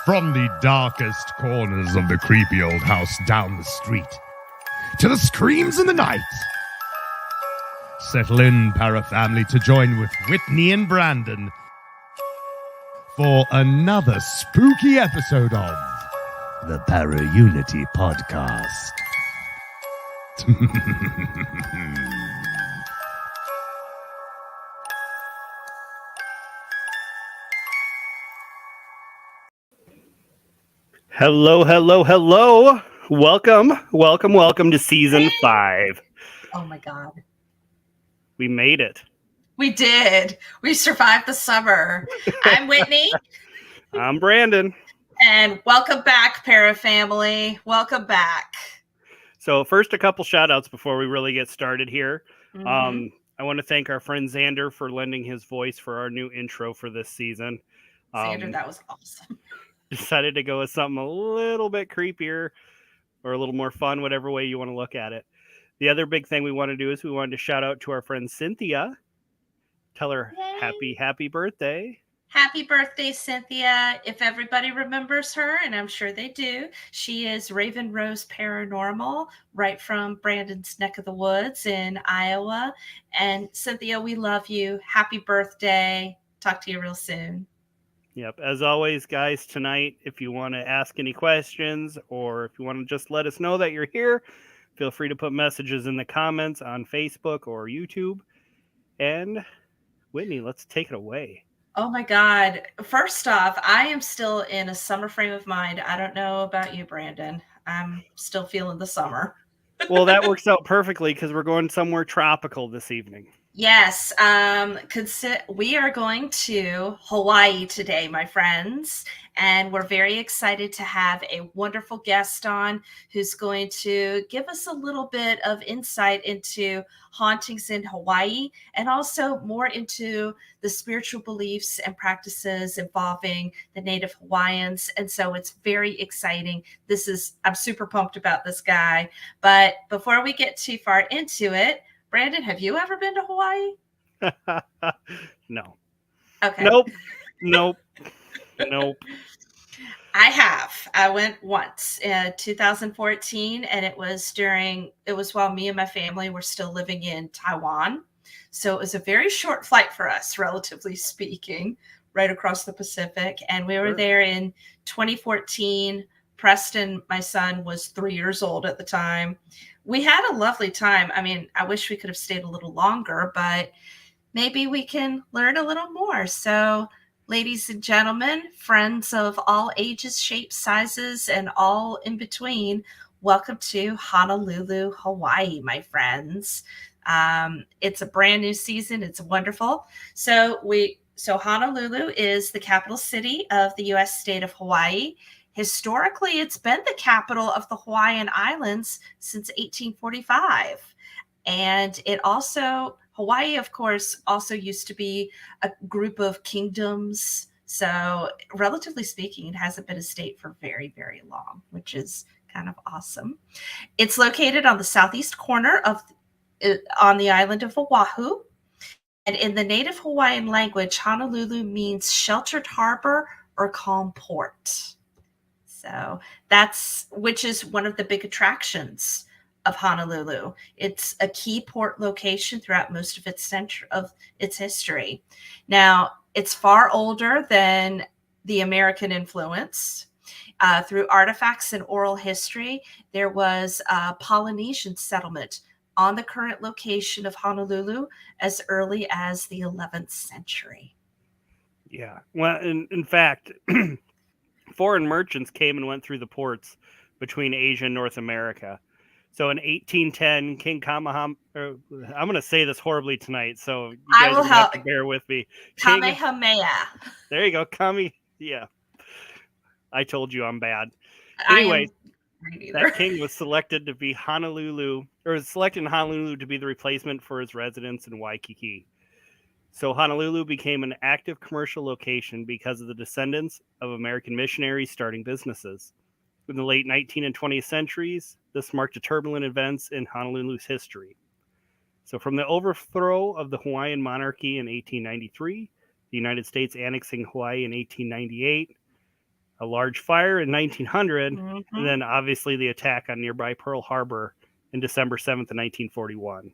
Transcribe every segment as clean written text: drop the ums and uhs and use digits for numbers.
From the darkest corners of the creepy old house down the street to the screams in the night, settle in, Para family, to join with Whitney and Brandon for another spooky episode of the Paraunity Podcast. Hello, hello, hello. Welcome to season 5. Oh my God. We made it. We did. We survived the summer. I'm Whitney. I'm Brandon. And welcome back, Para family. Welcome back. So first, a couple shout outs before we really get started here. Mm-hmm. I want to thank our friend Xander for lending his voice for our new intro for this season. Xander, that was awesome. Decided to go with something a little bit creepier or a little more fun, whatever way you want to look at it. The other big thing we want to do is we wanted to shout out to our friend Cynthia. Tell her happy birthday. Happy birthday, Cynthia. If everybody remembers her, and I'm sure they do, she is Raven Rose Paranormal, right from Brandon's neck of the woods in Iowa. And Cynthia, we love you. Happy birthday. Talk to you real soon. Yep. As always, guys, tonight, if you want to ask any questions or if you want to just let us know that you're here, feel free to put messages in the comments on Facebook or YouTube. And Whitney, let's take it away. Oh my God. First off, I am still in a summer frame of mind. I don't know about you, Brandon. I'm still feeling the summer. Well, that works out perfectly because we're going somewhere tropical this evening. Yes, we are going to Hawaii today, my friends, and we're very excited to have a wonderful guest on who's going to give us a little bit of insight into hauntings in Hawaii and also more into the spiritual beliefs and practices involving the Native Hawaiians. And so it's very exciting. I'm super pumped about this guy. But before we get too far into it, Brandon, have you ever been to Hawaii? No. Okay. Nope. I have. I went once in 2014, and it was while me and my family were still living in Taiwan. So it was a very short flight for us, relatively speaking, right across the Pacific. And we were there in 2014. Preston, my son, was 3 years old at the time. We had a lovely time. I mean, I wish we could have stayed a little longer, but maybe we can learn a little more. So, ladies and gentlemen, friends of all ages, shapes, sizes, and all in between, welcome to Honolulu, Hawaii, my friends. It's a brand new season. It's wonderful. So Honolulu is the capital city of the U.S. state of Hawaii. Historically, it's been the capital of the Hawaiian Islands since 1845. And Hawaii, of course, also used to be a group of kingdoms. So relatively speaking, it hasn't been a state for very, very long, which is kind of awesome. It's located on the southeast corner on the island of Oahu. And in the native Hawaiian language, Honolulu means sheltered harbor or calm port. So which is one of the big attractions of Honolulu. It's a key port location throughout most of its history. Now, it's far older than the American influence. Through artifacts and oral history, there was a Polynesian settlement on the current location of Honolulu as early as the 11th century. Yeah. Well, in fact, foreign merchants came and went through the ports between Asia and North America. So in 1810, King Kamehameha, I'm going to say this horribly tonight, so you guys will have to bear with me. Kamehameha. There you go. Yeah. I told you I'm bad. Anyway, that king was selected to be selected in Honolulu to be the replacement for his residence in Waikiki. So Honolulu became an active commercial location because of the descendants of American missionaries starting businesses. In the late 19th and 20th centuries, this marked a turbulent events in Honolulu's history. So from the overthrow of the Hawaiian monarchy in 1893, the United States annexing Hawaii in 1898, a large fire in 1900, Mm-hmm. and then obviously the attack on nearby Pearl Harbor in December 7th of 1941.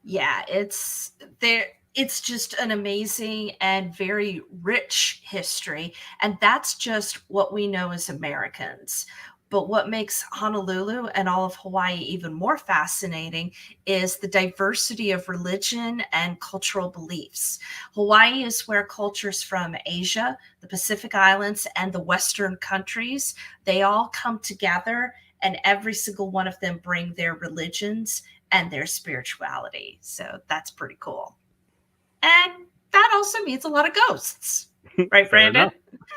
Yeah, it's there. It's just an amazing and very rich history. And that's just what we know as Americans. But what makes Honolulu and all of Hawaii even more fascinating is the diversity of religion and cultural beliefs. Hawaii is where cultures from Asia, the Pacific Islands, and the Western countries, they all come together, and every single one of them bring their religions and their spirituality. So that's pretty cool. And that also means a lot of ghosts. Right, Brandon?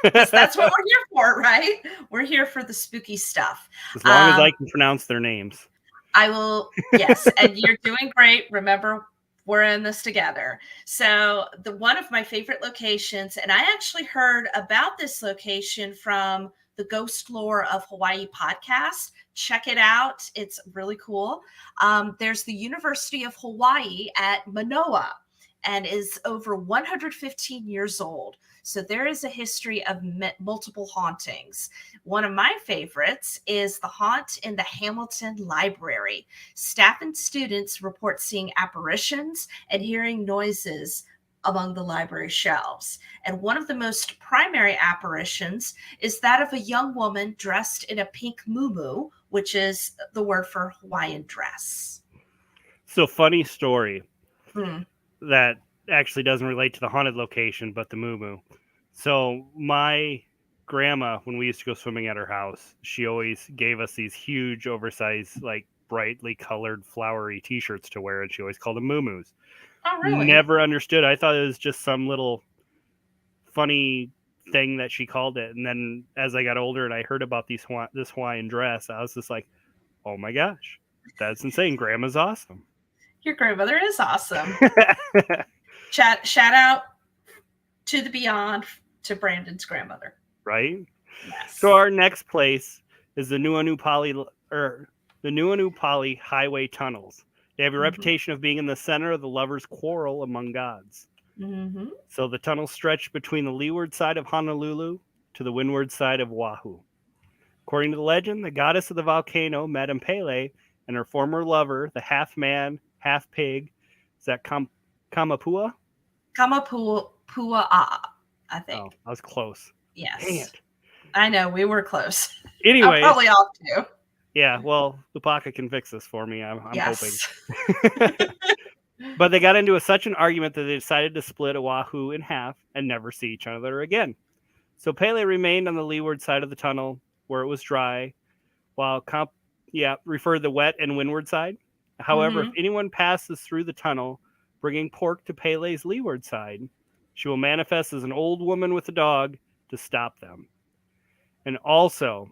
That's what we're here for, right? We're here for the spooky stuff. As long as I can pronounce their names. I will, yes. And you're doing great. Remember, we're in this together. So one of my favorite locations, and I actually heard about this location from the Ghost Lore of Hawaii podcast. Check it out. It's really cool. There's the University of Hawaii at Manoa, and is over 115 years old. So there is a history of multiple hauntings. One of my favorites is the haunt in the Hamilton Library. Staff and students report seeing apparitions and hearing noises among the library shelves. And one of the most primary apparitions is that of a young woman dressed in a pink muumuu, which is the word for Hawaiian dress. So funny story. That actually doesn't relate to the haunted location, but the muumuu. So my grandma, when we used to go swimming at her house, she always gave us these huge, oversized, like brightly colored, flowery T-shirts to wear, and she always called them muumuus. Oh, really? Never understood. I thought it was just some little funny thing that she called it. And then as I got older and I heard about this Hawaiian dress, I was just like, oh my gosh, that's insane. Grandma's awesome. Your grandmother is awesome. Shout out to the beyond to Brandon's grandmother. Right? Yes. So our next place is the Nuuanu Pali Highway Tunnels. They have a reputation of being in the center of the lovers' quarrel among gods. Mm-hmm. So the tunnels stretch between the leeward side of Honolulu to the windward side of Oahu. According to the legend, the goddess of the volcano, Madame Pele, and her former lover, the half-man, half-pig, is that Kamapua? Kamapua, I think. Oh, I was close. Yes. Dang it. I know, we were close. Anyway. I'm probably off too. Yeah, well, Lopaka can fix this for me, I'm yes. hoping. But they got into such an argument that they decided to split Oahu in half and never see each other again. So Pele remained on the leeward side of the tunnel where it was dry, while referred the wet and windward side. However, if anyone passes through the tunnel bringing pork to Pele's leeward side, she will manifest as an old woman with a dog to stop them. And also,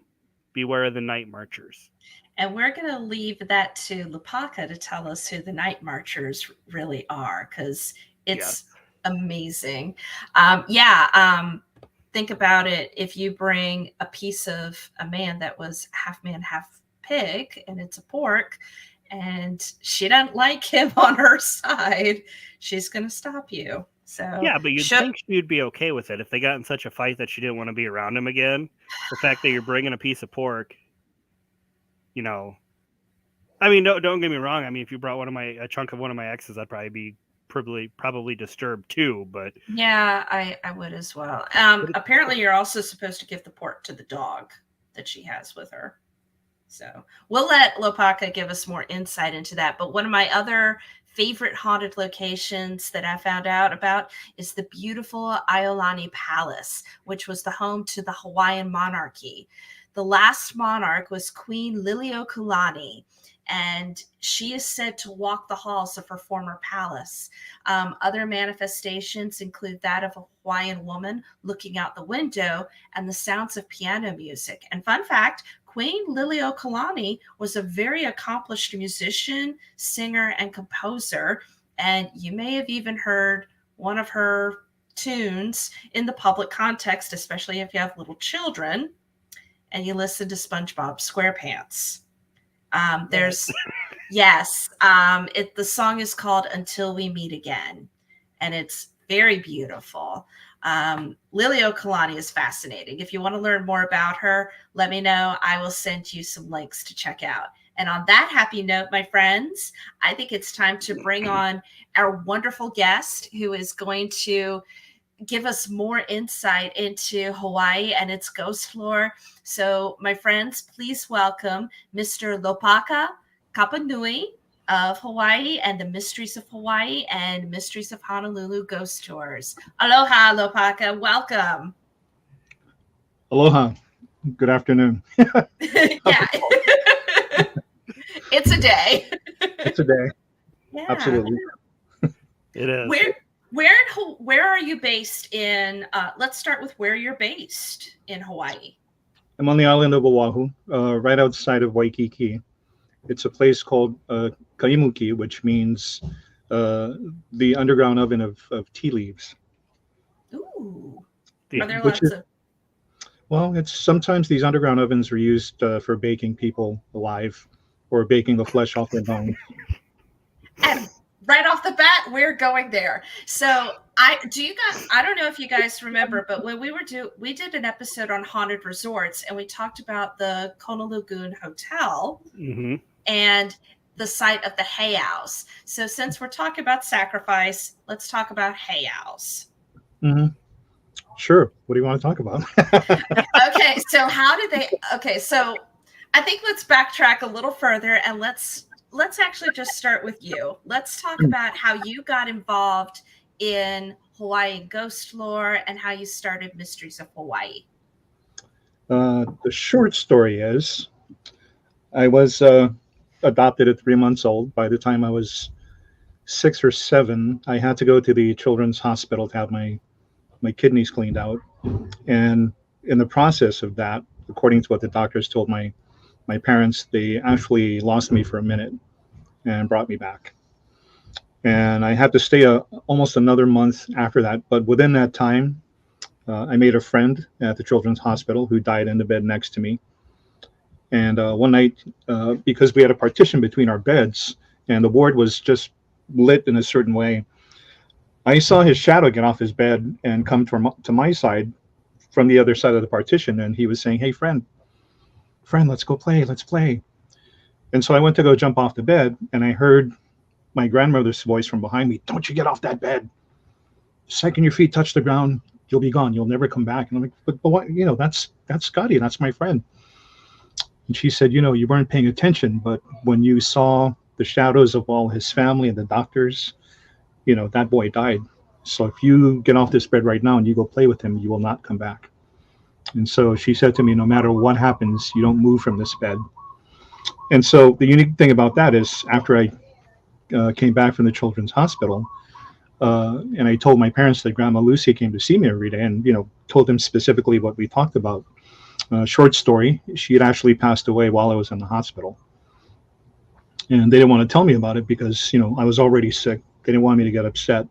beware of the night marchers. And we're going to leave that to Lopaka to tell us who the night marchers really are, because it's amazing. Think about it. If you bring a piece of a man that was half man, half pig, and it's a pork, and she doesn't like him on her side, she's going to stop you. So yeah, but you'd think she'd be okay with it if they got in such a fight that she didn't want to be around him again. The fact that you're bringing a piece of pork, you know, I mean, don't get me wrong. I mean, if you brought a chunk of one of my exes, I'd probably be probably disturbed too. But yeah, I would as well. Apparently, you're also supposed to give the pork to the dog that she has with her. So we'll let Lopaka give us more insight into that. But one of my other favorite haunted locations that I found out about is the beautiful Iolani Palace, which was the home to the Hawaiian monarchy. The last monarch was Queen Liliuokalani, and she is said to walk the halls of her former palace. Other manifestations include that of a Hawaiian woman looking out the window and the sounds of piano music. And fun fact, Queen Liliuokalani was a very accomplished musician, singer, and composer, and you may have even heard one of her tunes in the public context, especially if you have little children and you listen to SpongeBob SquarePants. The song is called Until We Meet Again, and it's very beautiful. Liliuokalani is fascinating. If you want to learn more about her, let me know. I will send you some links to check out. And on that happy note, my friends, I think it's time to bring on our wonderful guest who is going to give us more insight into Hawaii and its ghost lore. So, my friends, please welcome Mr. Lopaka Kapanui of Hawaii and the Mysteries of Hawaii and Mysteries of Honolulu Ghost Tours. Aloha, Lopaka. Welcome. Aloha. Good afternoon. Yeah. It's a day. It's a day. Yeah. Absolutely. It is. Where are you based in? Let's start with where you're based in Hawaii. I'm on the island of Oahu, right outside of Waikiki. It's a place called Kaimuki, which means the underground oven of tea leaves. Ooh. Yeah. Are there lots of... Well, it's sometimes these underground ovens are used for baking people alive or baking the flesh off their bones. And right off the bat, we're going there. So I don't know if you guys remember, but when we did an episode on haunted resorts and we talked about the Kona Lagoon Hotel and the site of the heiaus. So since we're talking about sacrifice, let's talk about heiaus. Mm-hmm. Sure. What do you want to talk about? Okay. So I think let's backtrack a little further and let's actually just start with you. Let's talk about how you got involved in Hawaii ghost lore and how you started Mysteries of Hawaii. The short story is I was adopted at 3 months old. By the time I was 6 or 7, I had to go to the children's hospital to have my kidneys cleaned out. And in the process of that, according to what the doctors told my parents, they actually lost me for a minute and brought me back. And I had to stay almost another month after that. But within that time, I made a friend at the children's hospital who died in the bed next to me. And one night, because we had a partition between our beds and the ward was just lit in a certain way, I saw his shadow get off his bed and come to my side from the other side of the partition. And he was saying, "Hey, friend, let's go play. Let's play." And so I went to go jump off the bed, and I heard my grandmother's voice from behind me, "Don't you get off that bed. The second your feet touch the ground, you'll be gone. You'll never come back." And I'm like, but what? That's Scotty. That's my friend. And she said, "You weren't paying attention, but when you saw the shadows of all his family and the doctors, that boy died. So if you get off this bed right now and you go play with him, you will not come back." And so she said to me, "No matter what happens, you don't move from this bed." And so the unique thing about that is after I came back from the children's hospital, and I told my parents that Grandma Lucy came to see me every day and, told them specifically what we talked about. Short story, she had actually passed away while I was in the hospital. And they didn't want to tell me about it because, I was already sick. They didn't want me to get upset.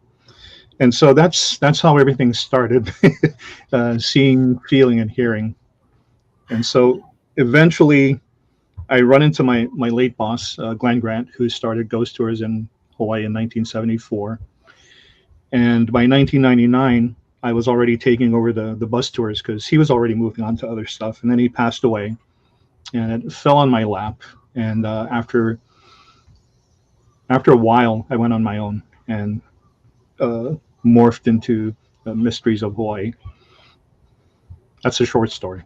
And so that's how everything started, seeing, feeling, and hearing. And so eventually I run into my late boss, Glenn Grant, who started Ghost Tours in Hawaii in 1974. And by 1999, I was already taking over the bus tours because he was already moving on to other stuff. And then he passed away and it fell on my lap. And after a while, I went on my own and morphed into Mysteries of Hawaii. That's a short story.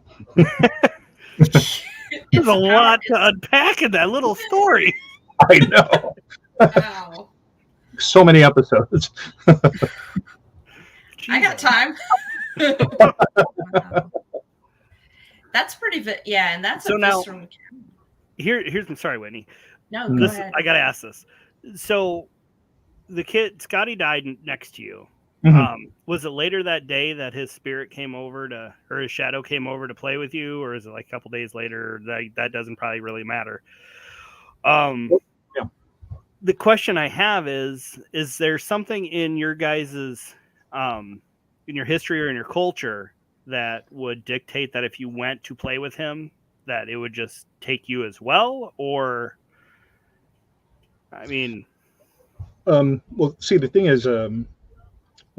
There's a lot to unpack in that little story. I know. Wow. So many episodes. I got time. Wow. That's pretty yeah, and that's so now from... here's sorry, Whitney. No, go ahead. I gotta ask this. So the kid Scotty died next to you. Mm-hmm. Was it later that day that his spirit came over or his shadow came over to play with you, or is it like a couple days later? That doesn't probably really matter. Yeah. The question I have is there something in your guys's in your history or in your culture that would dictate that if you went to play with him, that it would just take you as well? Or, I mean, well, see, the thing is,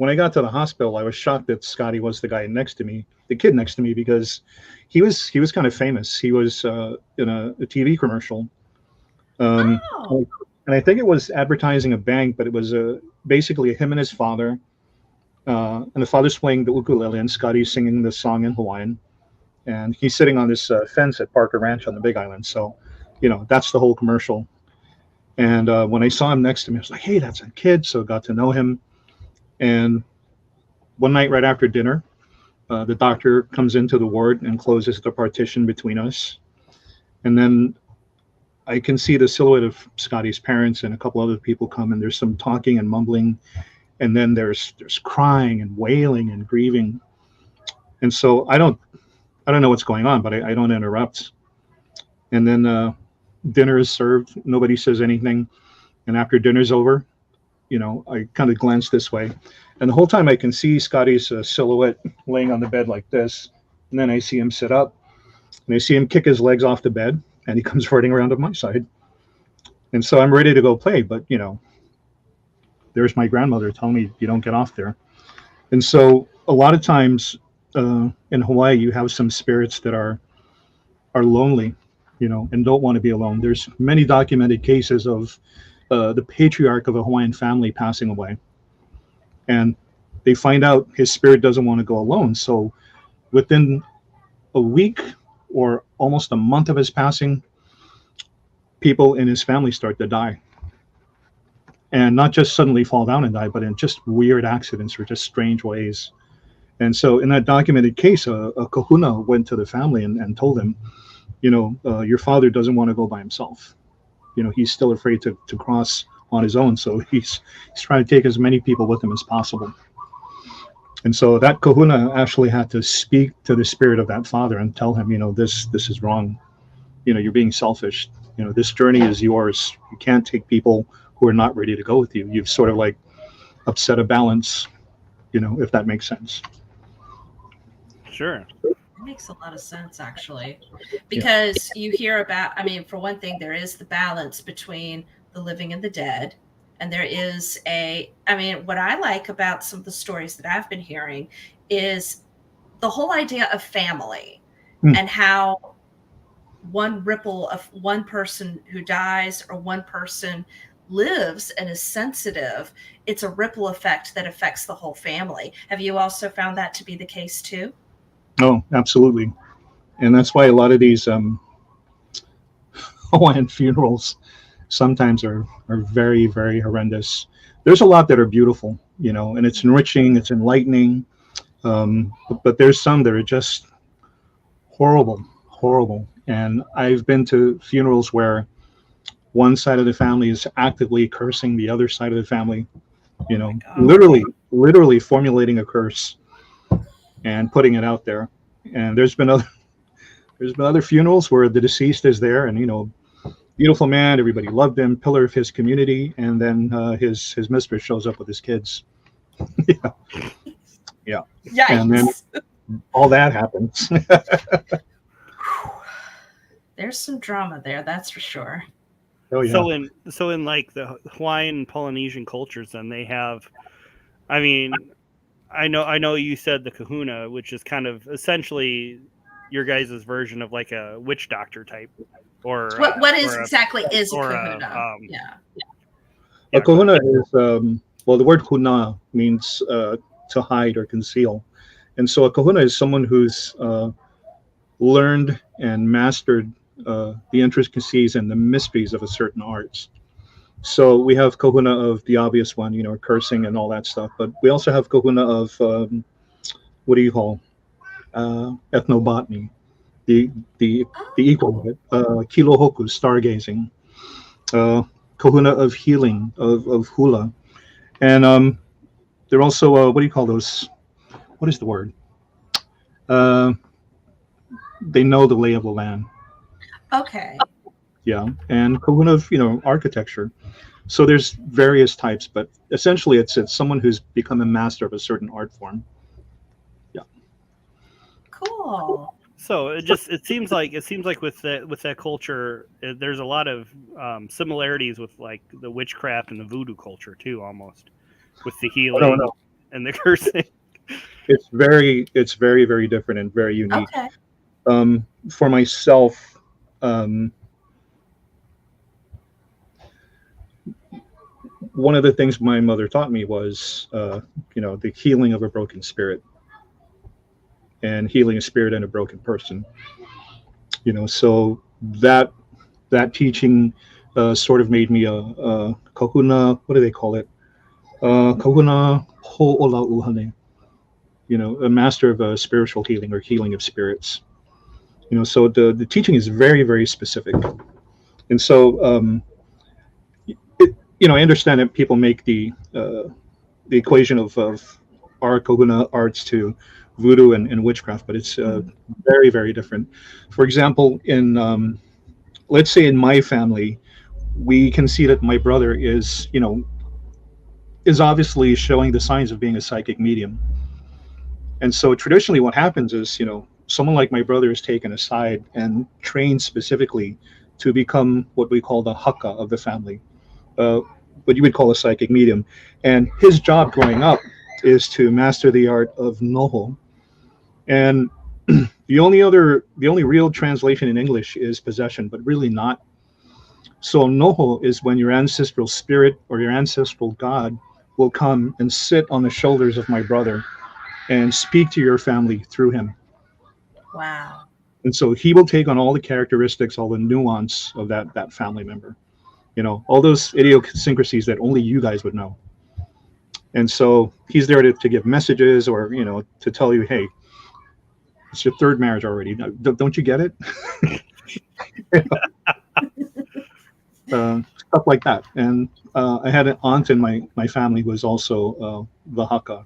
when I got to the hospital, I was shocked that Scotty was the guy next to me, the kid next to me, because he was kind of famous. He was in a TV commercial, and I think it was advertising a bank, but it was basically him and his father, and the father's playing the ukulele, and Scotty's singing the song in Hawaiian, and he's sitting on this fence at Parker Ranch on the Big Island. So, that's the whole commercial. And when I saw him next to me, I was like, "Hey, that's a kid." So I got to know him. And one night right after dinner, the doctor comes into the ward and closes the partition between us. And then I can see the silhouette of Scotty's parents and a couple other people come, and there's some talking and mumbling. And then there's crying and wailing and grieving. And so I don't know what's going on, but I don't interrupt. And then dinner is served. Nobody says anything. And after dinner's over, I kind of glance this way. And the whole time I can see Scotty's silhouette laying on the bed like this. And then I see him sit up. And I see him kick his legs off the bed. And he comes running around to my side. And so I'm ready to go play. But, there's my grandmother telling me, you don't get off there. And so a lot of times in Hawaii, you have some spirits that are lonely, and don't want to be alone. There's many documented cases of the patriarch of a Hawaiian family passing away. And they find out his spirit doesn't want to go alone. So within a week or almost a month of his passing, people in his family start to die. And not just suddenly fall down and die, but in just weird accidents or just strange ways. And so in that documented case, a kahuna went to the family and told him, your father doesn't want to go by himself. He's still afraid to cross on his own. So he's trying to take as many people with him as possible. And so that kahuna actually had to speak to the spirit of that father and tell him, this is wrong. You're being selfish. This journey is yours. You can't take people who are not ready to go with you. You've sort of like upset a balance, if that makes sense. Sure. It makes a lot of sense, actually, because you hear about, for one thing, there is the balance between the living and the dead. And there is what I like about some of the stories that I've been hearing is the whole idea of family and how one ripple of one person who dies or one person lives and is sensitive, it's a ripple effect that affects the whole family. Have you also found that to be the case too? Oh, absolutely. And that's why a lot of these Hawaiian funerals sometimes are very, very horrendous. There's a lot that are beautiful, and it's enriching, it's enlightening. But there's some that are just horrible. And I've been to funerals where one side of the family is actively cursing the other side of the family, literally formulating a curse and putting it out there. And there's been other funerals where the deceased is there and, beautiful man, everybody loved him, pillar of his community. And then his mistress shows up with his kids. Yeah. Yikes. And then all that happens. There's some drama there, that's for sure. Oh, yeah. So in like the Hawaiian and Polynesian cultures, then they have, I know you said the kahuna, which is kind of essentially your guys' version of like a witch doctor type, or what is exactly a kahuna? A kahuna is the word kuna means to hide or conceal, and so a kahuna is someone who's learned and mastered the intricacies and the mysteries of a certain arts. So we have kahuna of the obvious one, cursing and all that stuff. But we also have kahuna of what do you call ethnobotany, the equal of it, kilohoku, stargazing, kahuna of healing, of hula, and they're also what do you call those? What is the word? They know the lay of the land. Okay. Yeah, and kahuna of architecture. So there's various types, but essentially it's someone who's become a master of a certain art form. Yeah. Cool. So it seems like with that culture, there's a lot of similarities with like the witchcraft and the voodoo culture too, almost with the healing. and the cursing. It's very, very different and very unique. Okay. For myself, one of the things my mother taught me was, the healing of a broken spirit and healing a spirit in a broken person. So that teaching sort of made me a kahuna. What do they call it? Kahuna ho'ola uhane. A master of spiritual healing or healing of spirits. So the teaching is very, very specific. And so, I understand that people make the equation of our kahuna arts to voodoo and witchcraft, but it's very, very different. For example, let's say in my family, we can see that my brother is obviously showing the signs of being a psychic medium. And so traditionally what happens is, someone like my brother is taken aside and trained specifically to become what we call the haka of the family, what you would call a psychic medium. And his job growing up is to master the art of noho. And the only real translation in English is possession, but really not. So noho is when your ancestral spirit or your ancestral god will come and sit on the shoulders of my brother and speak to your family through him. Wow. And so he will take on all the characteristics, all the nuance of that family member, all those idiosyncrasies that only you guys would know. And so he's there to give messages or, to tell you, hey, it's your third marriage already. Don't you get it? Stuff like that. And I had an aunt in my family who was also the haka.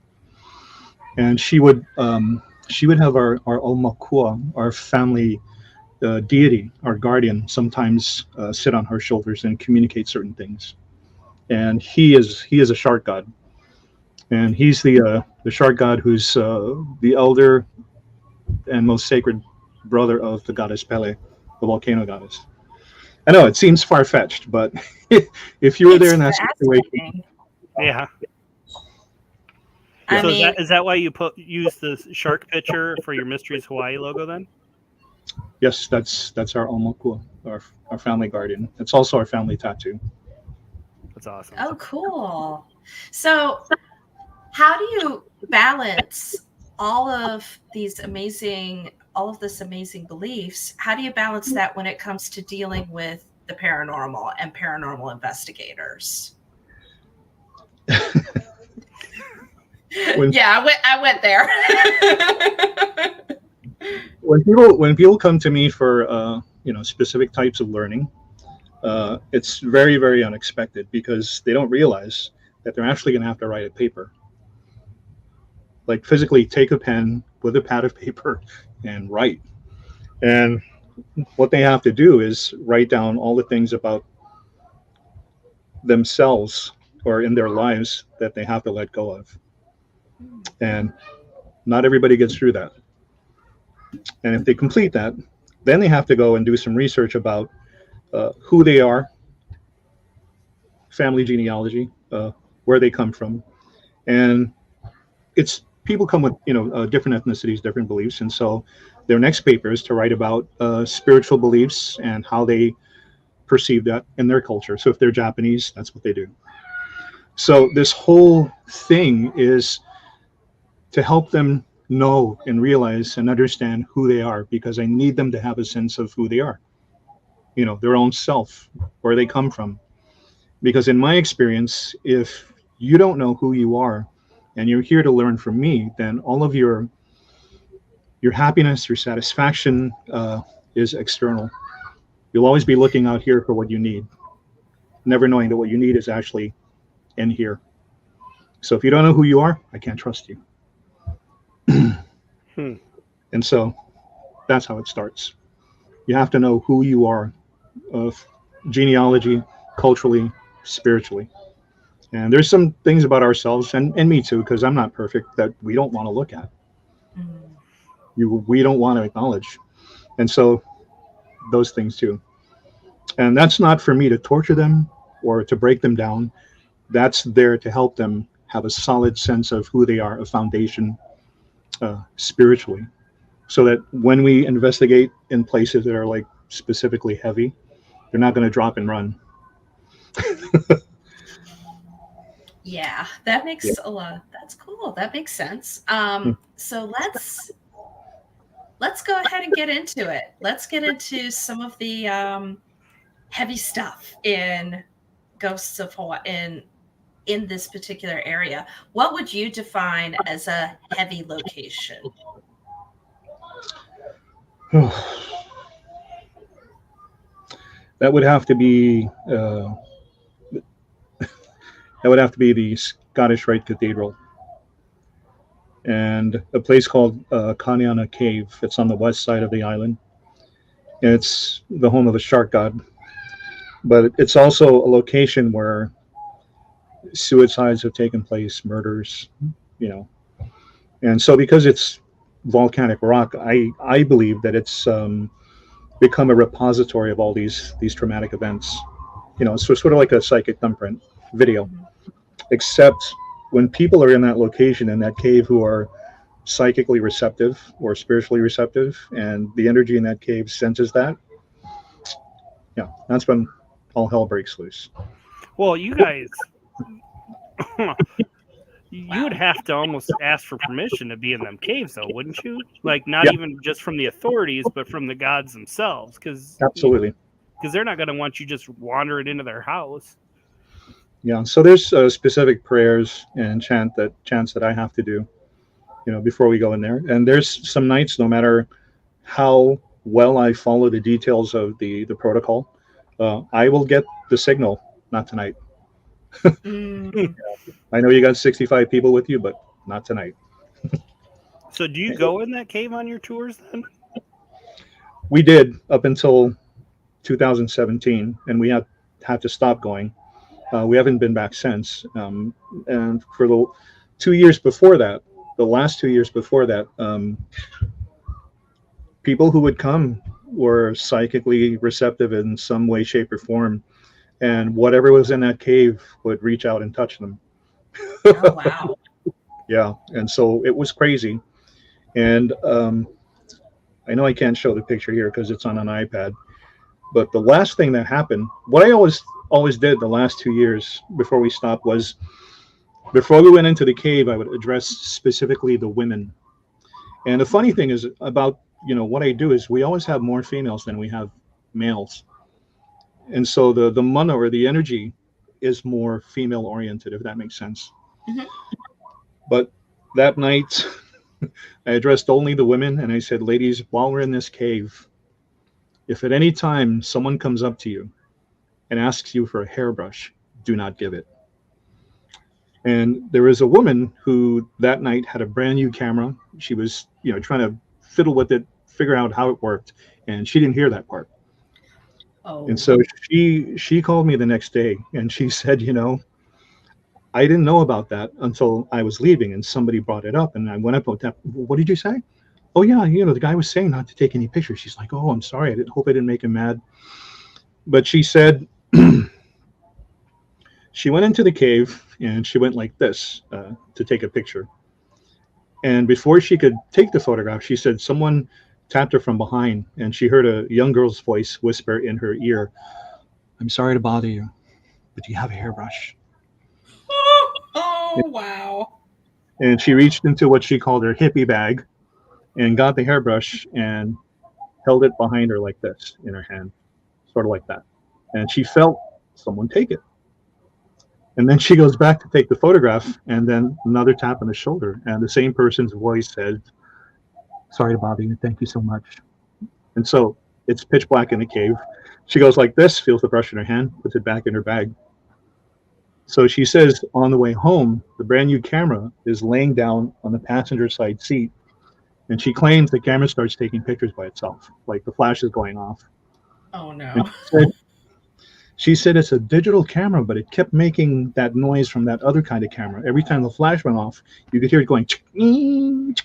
And she would have our omakua, our family deity, our guardian, sometimes sit on her shoulders and communicate certain things. And he is a shark god, and he's the shark god who's the elder and most sacred brother of the goddess Pele, the volcano goddess. I know it seems far-fetched, but if you were there in that situation, yeah. I So mean, is that why you use the shark picture for your Mysteries Hawaii logo then? Yes, that's our omakua, our family guardian. It's also our family tattoo. That's awesome. oh, cool. So how do you balance all of this amazing beliefs? How do you balance that when it comes to dealing with the paranormal and paranormal investigators? I went there. When people come to me for specific types of learning, it's very, very unexpected because they don't realize that they're actually going to have to write a paper, like physically take a pen with a pad of paper and write. And what they have to do is write down all the things about themselves or in their lives that they have to let go of. And not everybody gets through that. And if they complete that, then they have to go and do some research about who they are, family genealogy, where they come from. And people come with different ethnicities, different beliefs, and so their next paper is to write about spiritual beliefs and how they perceive that in their culture. So if they're Japanese, that's what they do. So this whole thing is to help them know and realize and understand who they are, because I need them to have a sense of who they are, their own self, where they come from. Because in my experience, if you don't know who you are and you're here to learn from me, then all of your happiness, your satisfaction is external. You'll always be looking out here for what you need, never knowing that what you need is actually in here. So if you don't know who you are, I can't trust you. And so that's how it starts. You have to know who you are, of genealogy, culturally, spiritually. And there's some things about ourselves, and me too, because I'm not perfect, that we don't want to look at. We don't want to acknowledge. And so those things too. And that's not for me to torture them or to break them down. That's there to help them have a solid sense of who they are, a foundation spiritually, so that when we investigate in places that are like specifically heavy, they're not going to drop and run. Yeah, that makes a lot. That's cool. That makes sense. So let's go ahead and get into it. Let's get into some of the heavy stuff in Ghosts of Hawaii in this particular area. What would you define as a heavy location? That would have to be the Scottish Rite Cathedral and a place called Kaniana Cave. It's on the west side of the island. It's the home of a shark god, but it's also a location where suicides have taken place, murders, and so because it's volcanic rock, I believe that it's become a repository of all these traumatic events. So it's sort of like a psychic thumbprint video, except when people are in that location, in that cave, who are psychically receptive or spiritually receptive, and the energy in that cave senses that, that's when all hell breaks loose. Well, you guys, you would have to almost ask for permission to be in them caves, though, wouldn't you? Like, not even just from the authorities, but from the gods themselves. Absolutely. Because they're not going to want you just wandering into their house. Yeah, so there's specific prayers and chants that I have to do, before we go in there. And there's some nights, no matter how well I follow the details of the protocol, I will get the signal, not tonight. I know you got 65 people with you, but not tonight. So do you go in that cave on your tours then? We did up until 2017, and we had to stop going. We haven't been back since. And for the 2 years before that, the last 2 years before that, people who would come were psychically receptive in some way, shape, or form. And whatever was in that cave would reach out and touch them. Oh, wow. Yeah. And so it was crazy. And I know I can't show the picture here because it's on an iPad. But the last thing that happened, what I always did the last 2 years before we stopped, was before we went into the cave, I would address specifically the women. And the funny thing is about, what I do is we always have more females than we have males. And so the mana, or the energy, is more female oriented, if that makes sense. Mm-hmm. But that night, I addressed only the women, and I said, ladies, while we're in this cave, if at any time someone comes up to you and asks you for a hairbrush, do not give it. And there was a woman who that night had a brand new camera. She was, trying to fiddle with it, figure out how it worked, and she didn't hear that part. Oh. And so she called me the next day, and she said, I didn't know about that until I was leaving, and somebody brought it up, and I went up and what did you say? Oh yeah, the guy was saying not to take any pictures. She's like, oh, I'm sorry, I hope I didn't make him mad. But she said she went into the cave and she went like this to take a picture. And before she could take the photograph, she said someone tapped her from behind, and she heard a young girl's voice whisper in her ear, I'm sorry to bother you, but do you have a hairbrush? Oh, wow. And she reached into what she called her hippie bag and got the hairbrush and held it behind her like this in her hand, sort of like that. And she felt someone take it. And then she goes back to take the photograph, and then another tap on the shoulder, and the same person's voice said, sorry to bother you, thank you so much. And so it's pitch black in the cave. She goes like this, feels the brush in her hand, puts it back in her bag. So she says on the way home, the brand new camera is laying down on the passenger side seat, and she claims the camera starts taking pictures by itself, like the flash is going off. Oh no. She said it's a digital camera, but it kept making that noise from that other kind of camera. Every time the flash went off, you could hear it going, and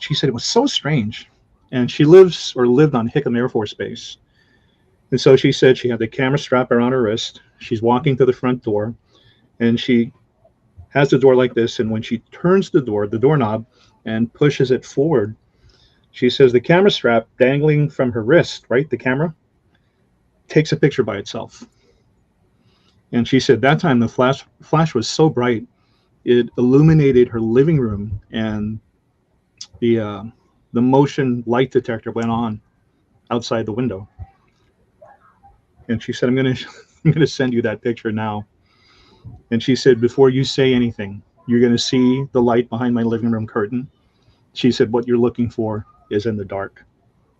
she said it was so strange. And she lived on Hickam Air Force Base. And so she said she had the camera strap around her wrist. She's walking to the front door, And she has the door like this, and when she turns the doorknob, and pushes it forward, she says the camera strap dangling from her wrist, right, the camera, takes a picture by itself. And she said that time the flash was so bright, it illuminated her living room, and the motion light detector went on outside the window. And she said, I'm gonna send you that picture now. And she said, before you say anything, you're gonna see the light behind my living room curtain. She said, what you're looking for is in the dark,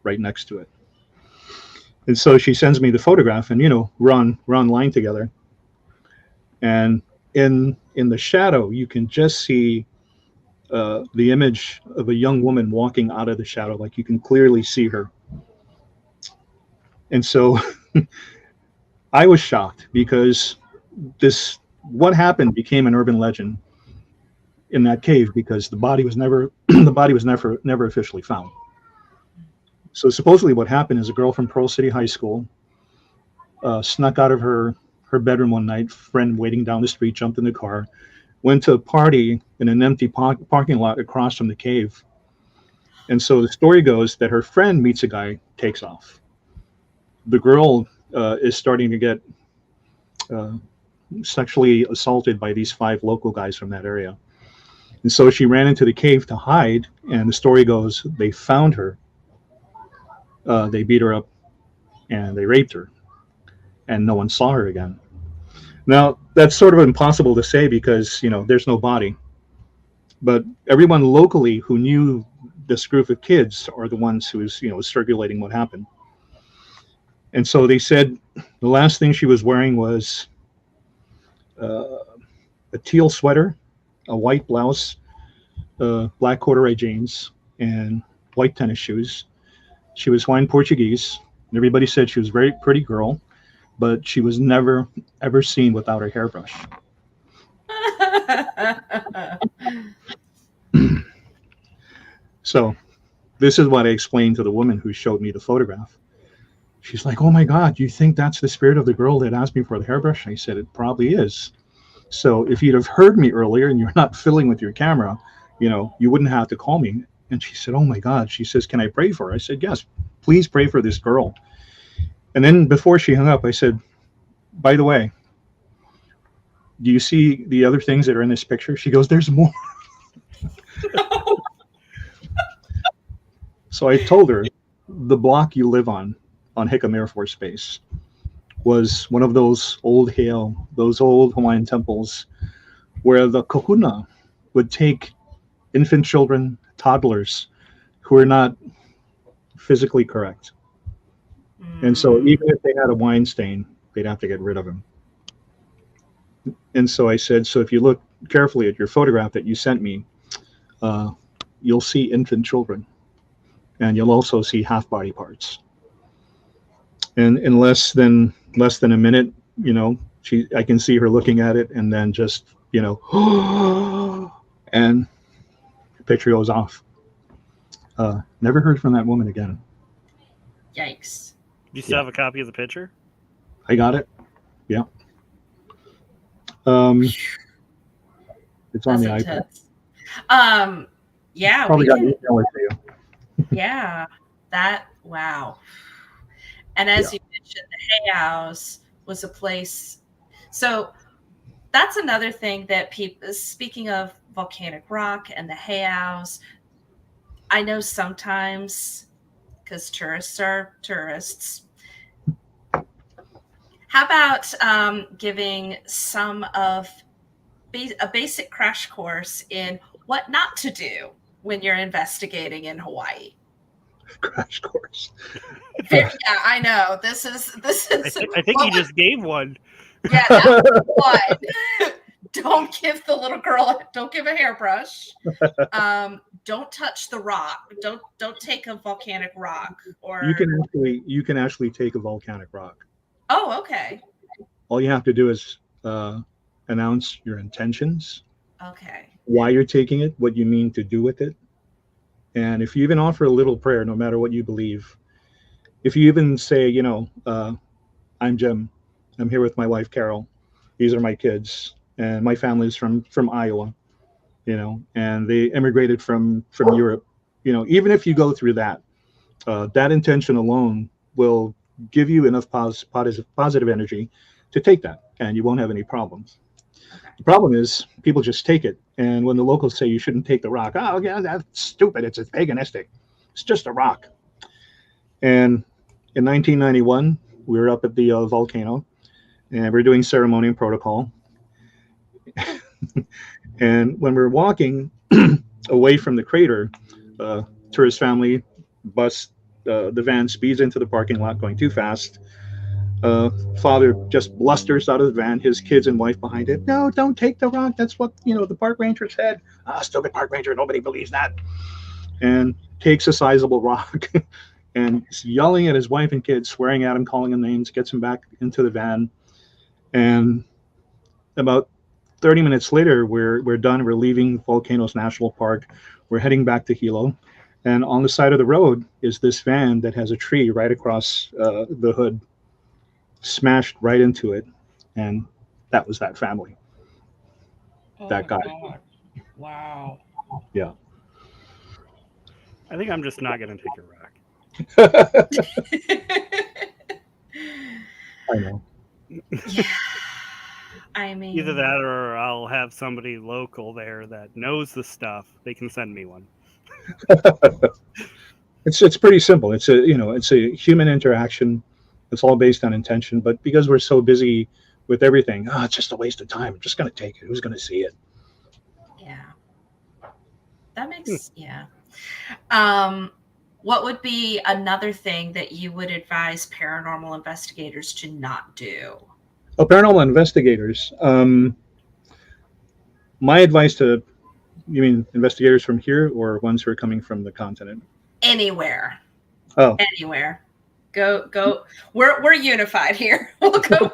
right next to it. And so she sends me the photograph, and we're online together. And in the shadow, you can just see the image of a young woman walking out of the shadow, like you can clearly see her. And so I was shocked, because what happened became an urban legend in that cave, because the body was never officially found. So supposedly what happened is a girl from Pearl City High School snuck out of her bedroom one night, friend waiting down the street, jumped in the car, went to a party in an empty parking lot across from the cave. And so the story goes that her friend meets a guy, takes off. The girl is starting to get sexually assaulted by these 5 local guys from that area. And so she ran into the cave to hide, and the story goes they found her, they beat her up, and they raped her, and no one saw her again. Now, that's sort of impossible to say, because there's no body. But everyone locally who knew this group of kids are the ones who was circulating what happened. And so they said the last thing she was wearing was a teal sweater, a white blouse, black corduroy jeans, and white tennis shoes. She was Hawaiian Portuguese, and everybody said she was a very pretty girl, but she was never, ever seen without her hairbrush. So this is what I explained to the woman who showed me the photograph. She's like, oh my God, you think that's the spirit of the girl that asked me for the hairbrush? I said, it probably is. So if you'd have heard me earlier and you're not fiddling with your camera, you wouldn't have to call me. And she said, oh my God. She says, can I pray for her? I said, yes, please pray for this girl. And then before she hung up, I said, by the way, do you see the other things that are in this picture? She goes, there's more. So I told her, the block you live on Hickam Air Force Base, was one of those old Hawaiian temples where the kahuna would take infant children, toddlers who are not physically correct. And so even if they had a wine stain, they'd have to get rid of them. And so I said, so if you look carefully at your photograph that you sent me, you'll see infant children, and you'll also see half body parts. And in less than a minute, I can see her looking at it, and then just, and the picture goes off. Never heard from that woman again. Yikes. Do you still have a copy of the picture? I got it. Yeah. It's on the iPad. Yeah. Probably got an email it to you. Yeah. Wow. And as you mentioned, the Hay House was a place. So that's another thing that people, speaking of volcanic rock and the Hay House, I know sometimes, because tourists are tourists, how about giving some of a basic crash course in what not to do when you're investigating in Hawaii? Crash course. Yeah, I know. This is. I think you just gave one. Yeah, that was one. Don't give the little girl. Don't give a hairbrush. Don't touch the rock. Don't take a volcanic rock. Or you can actually take a volcanic rock. Oh, okay. All you have to do is announce your intentions. Okay. Why you're taking it, what you mean to do with it. And if you even offer a little prayer, no matter what you believe, if you even say, I'm Jim, I'm here with my wife, Carol. These are my kids. and my family is from Iowa, and they immigrated from Europe. Even if you go through that, that intention alone will give you enough positive energy to take that, and you won't have any problems. The problem is people just take it, and when the locals say you shouldn't take the rock, oh yeah, that's stupid. It's paganistic. It's just a rock. And in 1991, we were up at the volcano, and we are doing ceremony and protocol. And when we were walking away from the crater, tourist family bus, the van speeds into the parking lot going too fast. Father just blusters out of the van, his kids and wife behind it. No, don't take the rock. That's what, the park ranger said. Stupid park ranger. Nobody believes that. And takes a sizable rock and is yelling at his wife and kids, swearing at him, calling him names, gets him back into the van. And about 30 minutes later, we're done. We're leaving Volcanoes National Park. We're heading back to Hilo. And on the side of the road is this van that has a tree right across the hood, smashed right into it. And that was that family. That guy. God. Wow. Yeah. I think I'm just not going to take a rock. I know. Yeah. I mean, Either that or I'll have somebody local there that knows the stuff. They can send me one. It's pretty simple. It's a human interaction. It's all based on intention. But because we're so busy with everything, it's just a waste of time. I'm just going to take it. Who's going to see it? Yeah. That makes, yeah. What would be another thing that you would advise paranormal investigators to not do? Oh, paranormal investigators. My advice to, you mean investigators from here or ones who are coming from the continent? Anywhere. Oh. Anywhere. Go. We're unified here. We'll go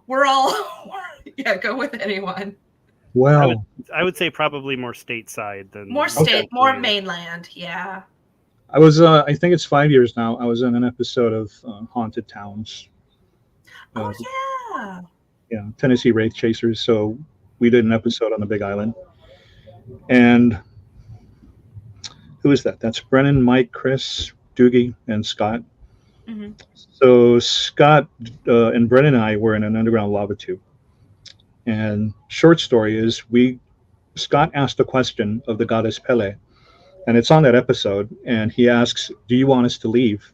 with, go with anyone. Well, I would say probably more stateside than more mainland. Yeah. I was, I think it's 5 years now. I was in an episode of Haunted Towns. Oh, yeah. Yeah, Tennessee Wraith Chasers. So we did an episode on the Big Island. And who is that? That's Brennan, Mike, Chris, Doogie, and Scott. Mm-hmm. So Scott and Brennan and I were in an underground lava tube. And short story is Scott asked a question of the goddess Pele. And it's on that episode. And he asks, do you want us to leave?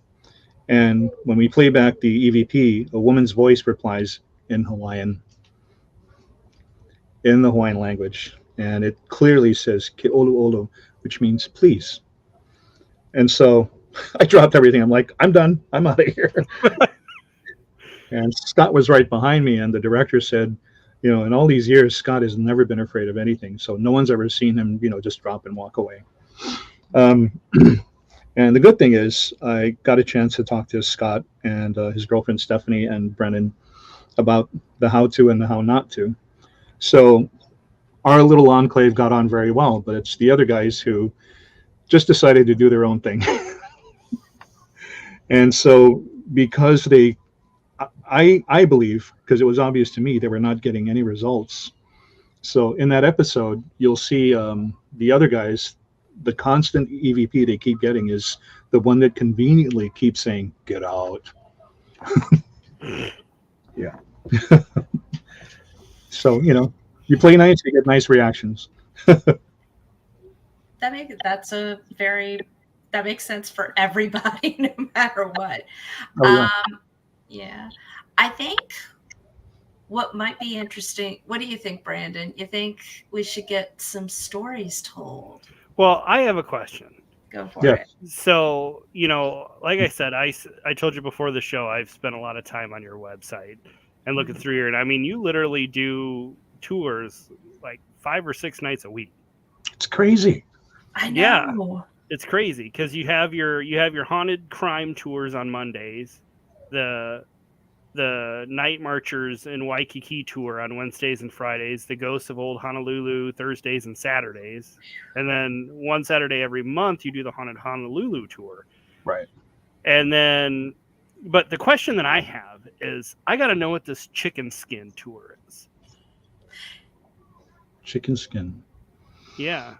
And when we play back the EVP, a woman's voice replies in Hawaiian, in the Hawaiian language. And it clearly says, Ke olu olu, which means please. And so I dropped everything. I'm like, I'm done. I'm out of here. And Scott was right behind me. And the director said, in all these years, Scott has never been afraid of anything. So no one's ever seen him, just drop and walk away. And the good thing is I got a chance to talk to Scott and his girlfriend Stephanie and Brennan about the how to and the how not to. So our little enclave got on very well, but it's the other guys who just decided to do their own thing. And so because I believe, because it was obvious to me, they were not getting any results. So in that episode, you'll see the other guys, the constant EVP they keep getting is the one that conveniently keeps saying, get out. Yeah. So, you play nice, you get nice reactions. That makes sense for everybody, no matter what. Oh, yeah. I think what might be interesting, what do you think, Brandon? You think we should get some stories told? Well, I have a question. Go for it. So, like I said, I told you before the show, I've spent a lot of time on your website and looking through here. And I mean, you literally do tours like 5 or 6 nights a week. It's crazy. I know. Yeah, it's crazy because you have your haunted crime tours on Mondays, the Night Marchers in Waikiki tour on Wednesdays and Fridays, the Ghosts of Old Honolulu Thursdays and Saturdays, and then one Saturday every month you do the Haunted Honolulu tour. Right. And then, but the question that I have is, I got to know what this chicken skin tour is. chicken skin. Yeah.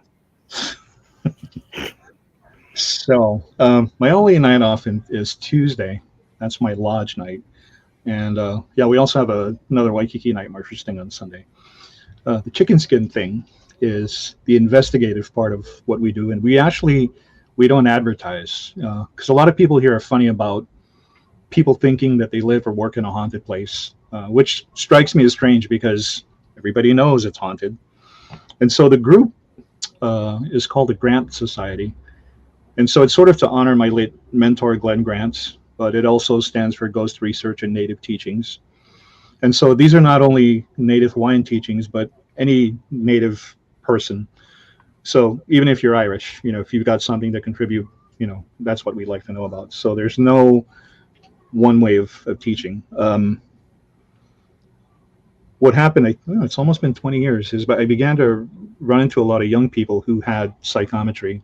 So my only night off is Tuesday. That's my lodge night. And we also have another Waikiki night marchers thing on Sunday. The chicken skin thing is the investigative part of what we do. And we don't advertise, because a lot of people here are funny about people thinking that they live or work in a haunted place, which strikes me as strange because everybody knows it's haunted. And so the group is called the Grant Society. And so it's sort of to honor my late mentor, Glenn Grant, but it also stands for Ghost Research and Native Teachings. And so these are not only Native Hawaiian teachings, but any Native person. So even if you're Irish, if you've got something to contribute, that's what we like to know about. So there's no one way of teaching. What happened, it's almost been 20 years, is I began to run into a lot of young people who had psychometry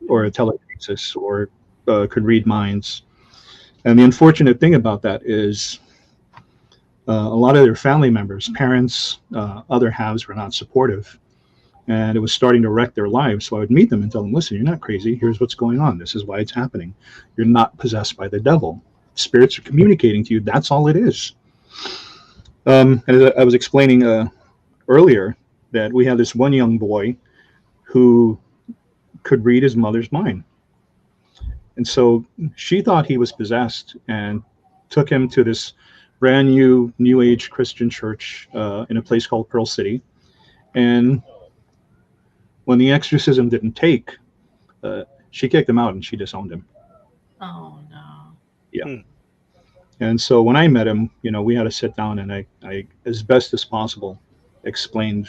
or telekinesis or could read minds. And the unfortunate thing about that is a lot of their family members, parents, other halves were not supportive. And it was starting to wreck their lives. So I would meet them and tell them, listen, you're not crazy. Here's what's going on. This is why it's happening. You're not possessed by the devil. Spirits are communicating to you. That's all it is. And as I was explaining earlier, that we had this one young boy who could read his mother's mind. And so she thought he was possessed and took him to this brand new age Christian church in a place called Pearl City. And when the exorcism didn't take, she kicked him out and she disowned him. Oh, no. Yeah. And so when I met him, we had to sit down and I as best as possible, explained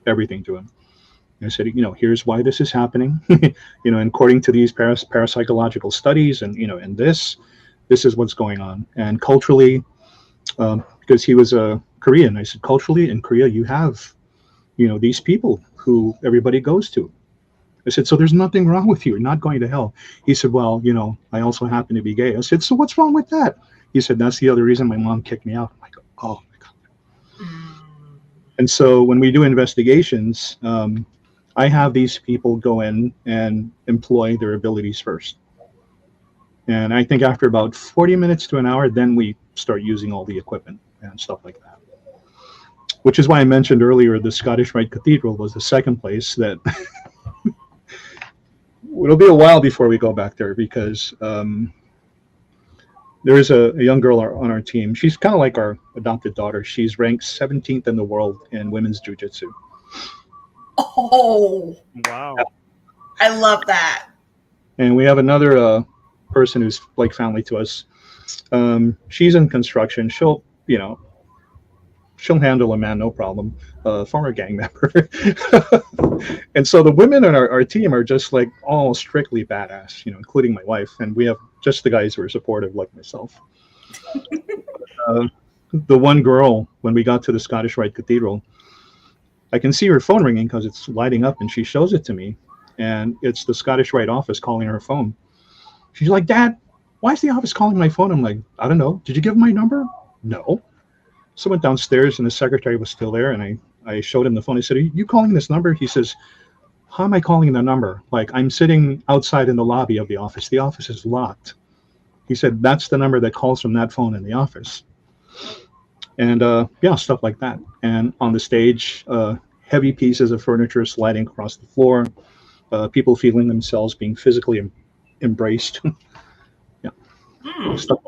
everything to him. And I said, here's why this is happening, and according to these parapsychological studies and, and this is what's going on. And culturally, because he was a Korean, I said, culturally in Korea, you have, these people who everybody goes to. I said, so there's nothing wrong with you. You're not going to hell. He said, well, I also happen to be gay. I said, so what's wrong with that? He said, that's the other reason my mom kicked me out. I'm like, oh my God. And so when we do investigations, I have these people go in and employ their abilities first. And I think after about 40 minutes to an hour, then we start using all the equipment and stuff like that. Which is why I mentioned earlier the Scottish Rite Cathedral was the second place that it'll be a while before we go back there, because there is a young girl on our team. She's kind of like our adopted daughter. She's ranked 17th in the world in women's jiu-jitsu. Oh, wow. I love that. And we have another person who's like family to us. She's in construction. She'll handle a man, no problem. Former gang member. And so the women on our team are just like all strictly badass, including my wife. And we have just the guys who are supportive, like myself. The one girl, when we got to the Scottish Rite Cathedral, I can see her phone ringing because it's lighting up, and she shows it to me. And it's the Scottish Rite office calling her phone. She's like, Dad, why is the office calling my phone? I'm like, I don't know. Did you give them my number? No. So I went downstairs and the secretary was still there, and I showed him the phone. I said, are you calling this number? He says, how am I calling the number? Like, I'm sitting outside in the lobby of the office. The office is locked. He said, that's the number that calls from that phone in the office. And stuff like that. And on the stage, heavy pieces of furniture sliding across the floor, people feeling themselves being physically embraced. Yeah. Stuff.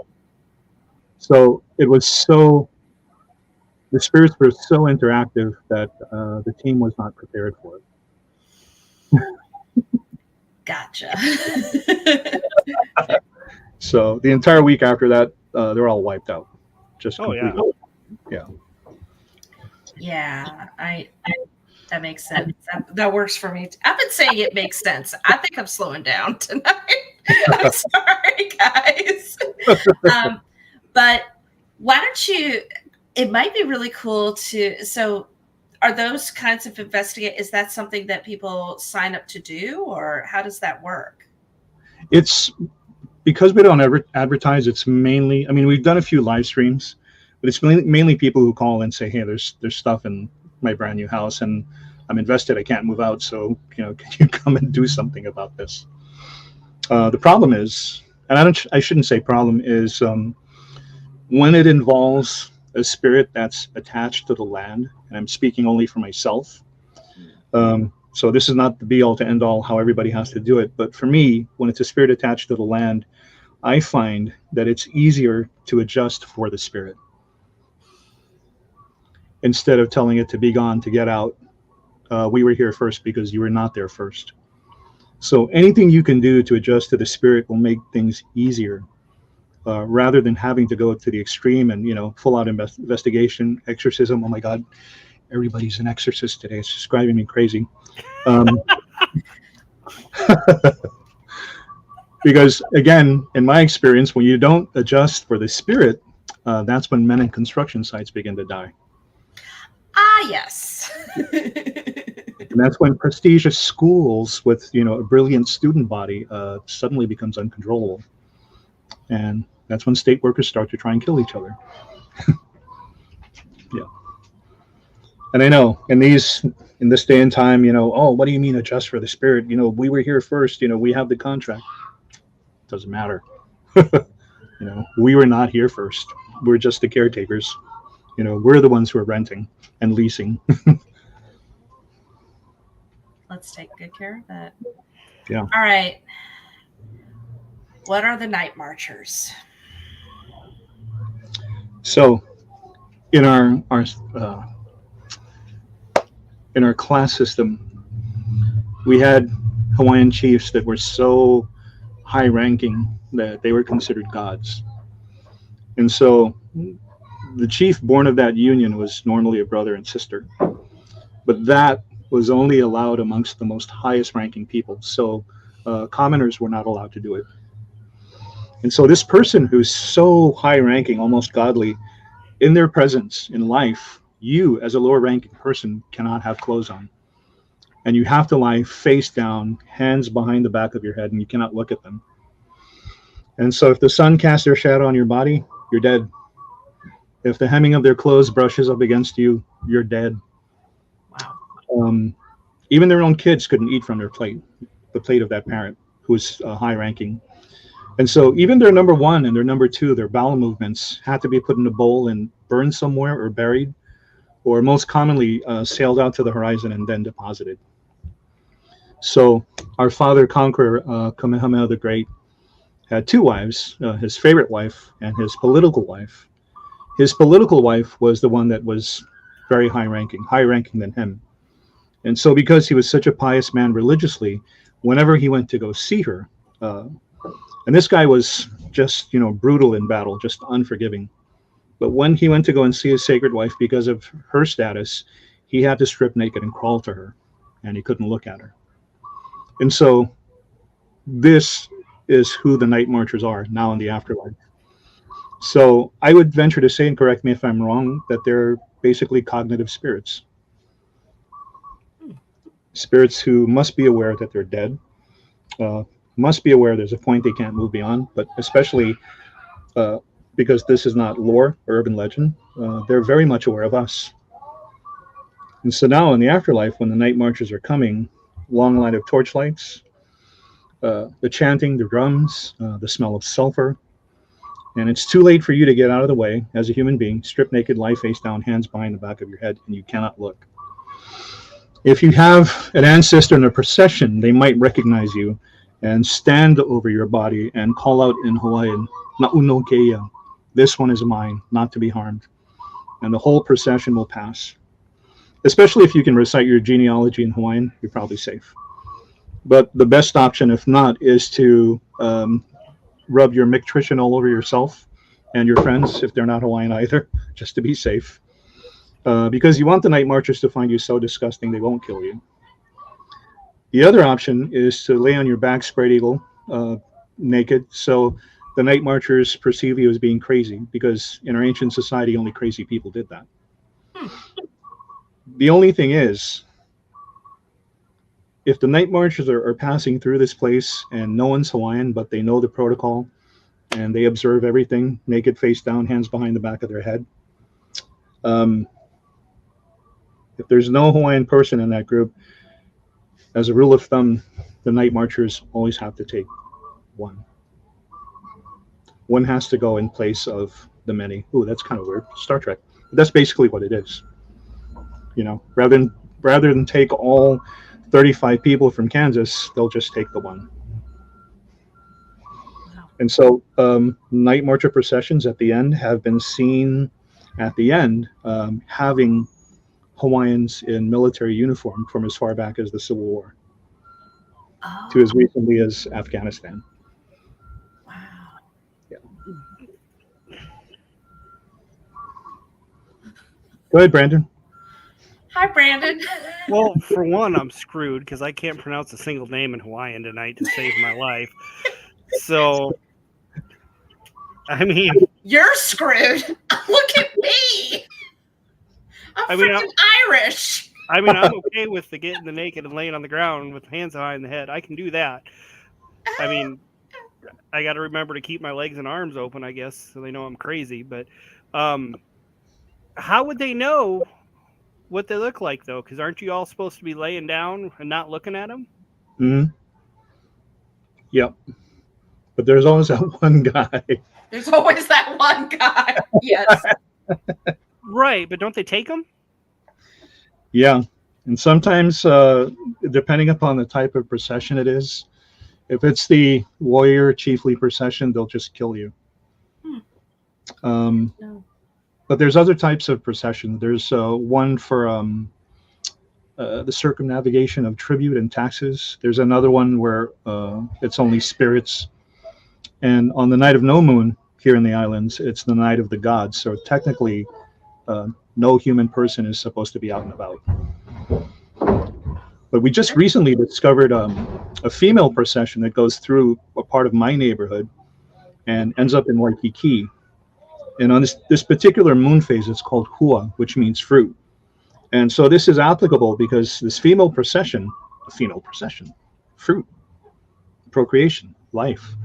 So it was the spirits were so interactive that the team was not prepared for it. Gotcha. So the entire week after that, they're all wiped out. Just completely. Yeah. Yeah, I that makes sense. That works for me. I've been saying it makes sense. I think I'm slowing down tonight. I'm sorry, guys. But why don't you? It might be really cool to. So, are those kinds of is that something that people sign up to do, or how does that work? It's because we don't ever advertise. It's mainly. I mean, we've done a few live streams, but it's mainly people who call and say, "Hey, there's stuff in my brand new house, and I'm invested. I can't move out. So, can you come and do something about this? The problem is, and I shouldn't say problem, is when it involves a spirit that's attached to the land, and I'm speaking only for myself. So this is not the be all to end all how everybody has to do it. But for me, when it's a spirit attached to the land, I find that it's easier to adjust for the spirit. Instead of telling it to be gone, to get out, we were here first because you were not there first. So anything you can do to adjust to the spirit will make things easier, rather than having to go to the extreme and, full out investigation, exorcism. Oh my God, everybody's an exorcist today. It's just driving me crazy. Because again, in my experience, when you don't adjust for the spirit, that's when men in construction sites begin to die. Ah, yes. And that's when prestigious schools with, a brilliant student body suddenly becomes uncontrollable. And that's when state workers start to try and kill each other. Yeah. And I know in this day and time, oh, what do you mean adjust for the spirit? We were here first, we have the contract. Doesn't matter. We were not here first. We're just the caretakers. We're the ones who are renting and leasing. Let's take good care of that. Yeah. All right. What are the night marchers? So, in our class system, we had Hawaiian chiefs that were so high-ranking that they were considered gods, and so the chief born of that union was normally a brother and sister, but that was only allowed amongst the most highest-ranking people. So commoners were not allowed to do it. And so this person who's so high-ranking, almost godly, in their presence in life, you as a lower-ranking person cannot have clothes on. And you have to lie face down, hands behind the back of your head, and you cannot look at them. And so if the sun casts their shadow on your body, you're dead. If the hemming of their clothes brushes up against you, you're dead. Wow. Even their own kids couldn't eat from their plate, the plate of that parent who was high-ranking. And so even their number one and their number two, their bowel movements had to be put in a bowl and burned somewhere or buried, or most commonly sailed out to the horizon and then deposited. So our father conqueror, Kamehameha the Great, had two wives, his favorite wife and his political wife. His political wife was the one that was very high-ranking than him. And so because he was such a pious man religiously, whenever he went to go see her, and this guy was just, brutal in battle, just unforgiving. But when he went to go and see his sacred wife, because of her status, he had to strip naked and crawl to her, and he couldn't look at her. And so this is who the night marchers are now in the afterlife. So I would venture to say, and correct me if I'm wrong, that they're basically cognitive spirits. Spirits who must be aware that they're dead, must be aware there's a point they can't move beyond, but especially because this is not lore or urban legend, they're very much aware of us. And so now in the afterlife, when the night marchers are coming, long line of torchlights, the chanting, the drums, the smell of sulfur, and it's too late for you to get out of the way as a human being, strip naked, lie face down, hands behind the back of your head, and you cannot look. If you have an ancestor in a procession, they might recognize you and stand over your body and call out in Hawaiian, "Na'uno keia," this one is mine, not to be harmed. And the whole procession will pass. Especially if you can recite your genealogy in Hawaiian, you're probably safe. But the best option, if not, is to rub your micturition all over yourself and your friends, if they're not Hawaiian either, just to be safe. Because you want the night marchers to find you so disgusting they won't kill you. The other option is to lay on your back spread eagle, naked, so the night marchers perceive you as being crazy, because in our ancient society, only crazy people did that. The only thing is, if the night marchers are passing through this place and no one's Hawaiian, but they know the protocol and they observe everything, naked, face down, hands behind the back of their head, If there's no Hawaiian person in that group, as a rule of thumb, the night marchers always have to take one. One has to go in place of the many. Ooh, that's kind of weird. Star Trek. But that's basically what it is. You know, rather than take all 35 people from Kansas, they'll just take the one. Wow. And so night marcher processions at the end have been seen at the end having Hawaiians in military uniform from as far back as the Civil War to as recently as Afghanistan. Wow. Yeah. Go ahead, Brandon. Hi, Brandon. Well, for one, I'm screwed because I can't pronounce a single name in Hawaiian tonight to save my life. So, I mean, You're screwed. Look at me. I'm freaking Irish. I mean, I'm okay with the getting the naked and laying on the ground with hands behind the head. I can do that. I mean, I got to remember to keep my legs and arms open, I guess, so they know I'm crazy. But how would they know what they look like, though? Because aren't you all supposed to be laying down and not looking at them? Mm-hmm. Yep. But there's always that one guy. There's always that one guy. Yes. Right, but don't they take them? Yeah. And sometimes, depending upon the type of procession it is, if it's the warrior chiefly procession, they'll just kill you. No. But there's other types of procession. There's one for the circumnavigation of tribute and taxes. There's another one where it's only spirits. And on the night of no moon here in the islands, it's the night of the gods. So technically, no human person is supposed to be out and about. But we just recently discovered a female procession that goes through a part of my neighborhood and ends up in Waikiki. And on this particular moon phase, it's called hua, which means fruit. And so this is applicable because this female procession, fruit, procreation, life.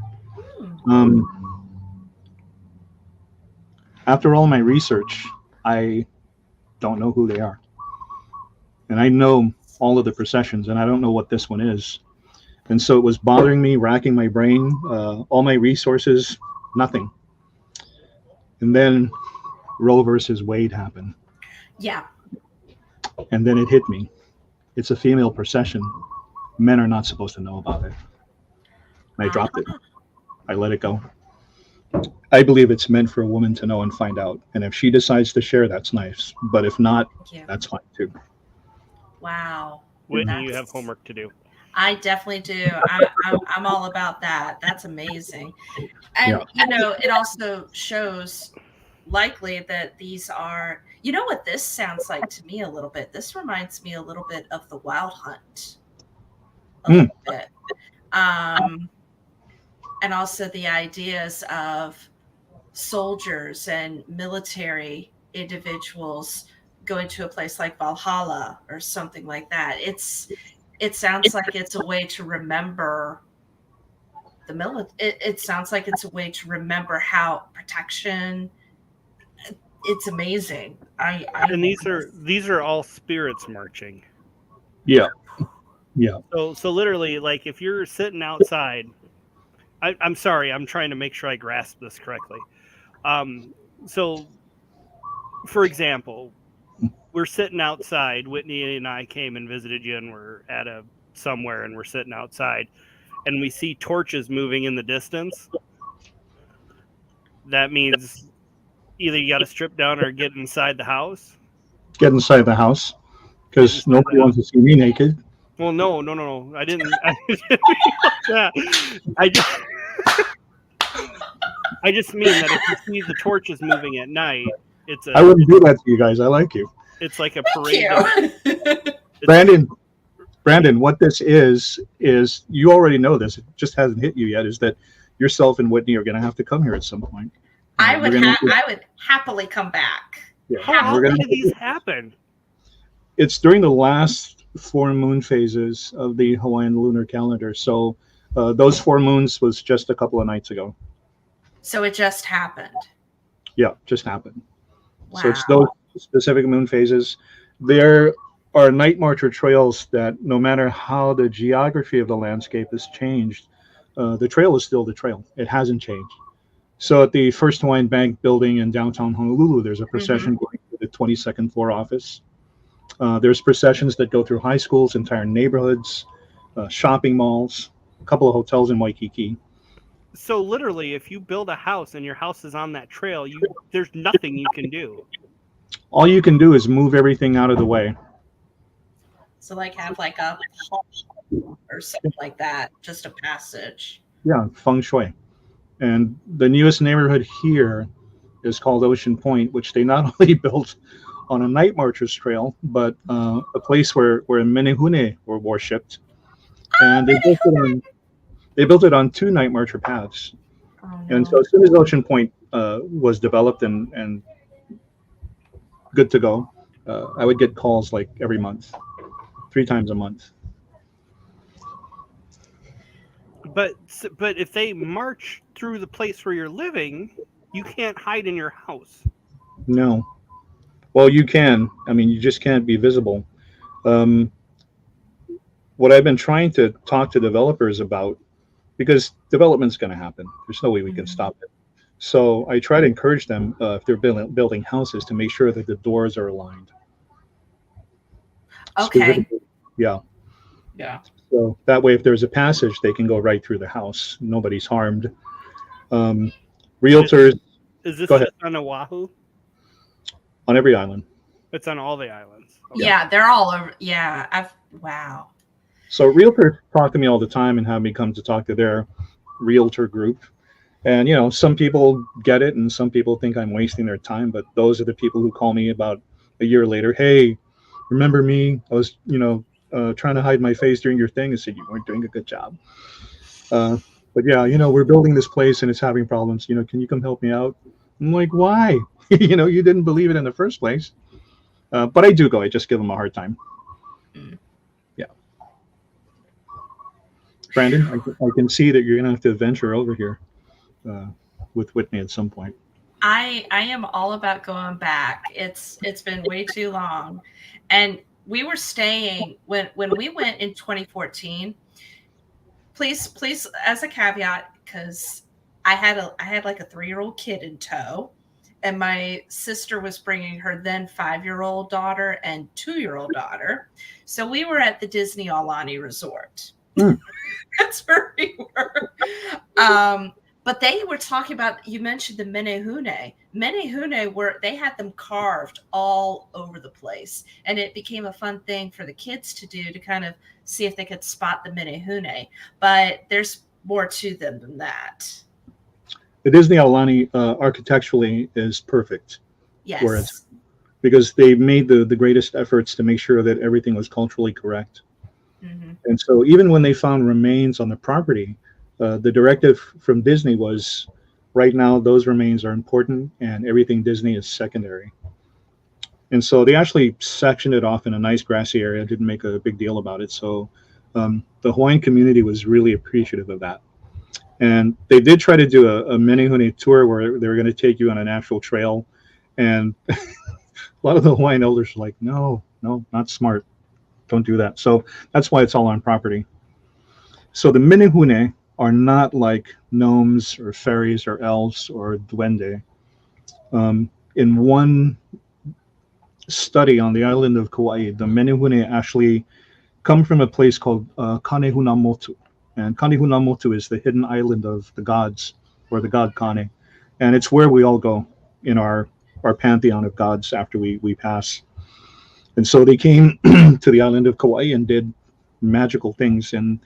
After all my research, I don't know who they are. And I know all of the processions, and I don't know what this one is. And so it was bothering me, racking my brain, all my resources, nothing. And then Roe versus Wade happened. Yeah. And then it hit me. It's a female procession. Men are not supposed to know about it. And I dropped it. I let it go. I believe it's meant for a woman to know and find out. And if she decides to share, that's nice. But if not, that's fine too. Wow. Whitney, you have homework to do. I definitely do. I'm all about that. That's amazing. And, you know, it also shows likely that these are, you know what this sounds like to me a little bit? This reminds me a little bit of the Wild Hunt. A little bit. And also the ideas of soldiers and military individuals going to a place like Valhalla or something like that. It sounds like it's a way to remember the military. It sounds like it's a way to remember how protection. It's amazing. And these are all spirits marching. Yeah. So literally, like if you're sitting outside, I'm sorry, I'm trying to make sure I grasp this correctly. So, for example, we're sitting outside. Whitney and I came and visited you, and we're at somewhere, and we're sitting outside, and we see torches moving in the distance. That means either you got to strip down or get inside the house. Get inside the house, because nobody wants to see me naked. Well, no. I didn't that. I just mean that if you see the torches moving at night, I wouldn't do that to you guys. I like you. It's like a parade. Brandon, what this is you already know this. It just hasn't hit you yet. Is that yourself and Whitney are going to have to come here at some point. I would happily come back. Yeah. How often do these happen? It's during the last 4 moon phases of the Hawaiian lunar calendar. So those 4 moons was just a couple of nights ago. So it just happened. Yeah, just happened. Wow. So it's those specific moon phases. There are night marcher trails that no matter how the geography of the landscape has changed, the trail is still the trail. It hasn't changed. So at the First Hawaiian Bank building in downtown Honolulu, there's a procession going to the 22nd floor office. There's processions that go through high schools, entire neighborhoods, shopping malls, a couple of hotels in Waikiki. So literally, if you build a house and your house is on that trail, there's nothing you can do. All you can do is move everything out of the way. So like have like a hall or something like that, just a passage. Yeah, feng shui. And the newest neighborhood here is called Ocean Point, which they not only built on a night marchers trail, but a place where menehune were worshipped. And they built it on 2 night marcher paths. Oh, no. And so as soon as Ocean Point was developed and good to go, I would get calls like every month, 3 times a month. But if they march through the place where you're living, you can't hide in your house. No. Well, you can. I mean, you just can't be visible. What I've been trying to talk to developers about, because development's going to happen. There's no way we can stop it. So I try to encourage them, if they're building houses, to make sure that the doors are aligned. Okay. Yeah. Yeah. So that way, if there's a passage, they can go right through the house. Nobody's harmed. Realtors. Is this Go ahead. just on Oahu? On every island. It's on all the islands. Okay. Yeah, they're all over. Yeah. Wow. So realtors talk to me all the time and have me come to talk to their realtor group. And, some people get it and some people think I'm wasting their time. But those are the people who call me about a year later. Hey, remember me? I was, trying to hide my face during your thing and said you weren't doing a good job. But yeah, we're building this place and it's having problems. Can you come help me out? I'm like, why? You didn't believe it in the first place. But I do go. I just give them a hard time. Yeah. Brandon, I can see that you're going to have to venture over here with Whitney at some point. I am all about going back. It's been way too long. And we were staying when we went in 2014. Please, as a caveat, because I had like a 3-year-old kid in tow, and my sister was bringing her then 5-year-old daughter and 2-year-old daughter. So we were at the Disney Aulani Resort. That's where we were. But they were talking about, you mentioned the menehune. Menehune they had them carved all over the place. And it became a fun thing for the kids to do to kind of see if they could spot the menehune. But there's more to them than that. The Disney Aulani architecturally is perfect. Yes. Because they made the greatest efforts to make sure that everything was culturally correct. Mm-hmm. And so even when they found remains on the property, the directive from Disney was, right now, those remains are important and everything Disney is secondary. And so they actually sectioned it off in a nice grassy area, didn't make a big deal about it. So the Hawaiian community was really appreciative of that. And they did try to do a menehune tour where they were going to take you on an actual trail. And a lot of the Hawaiian elders were like, no, not smart. Don't do that. So that's why it's all on property. So the menehune are not like gnomes or fairies or elves or duende. In one study on the island of Kauai, the menehune actually come from a place called Kanehunamotu. And Kanehunamotu is the hidden island of the gods, or the god Kane. And it's where we all go in our pantheon of gods after we pass. And so they came to the island of Kauai and did magical things. And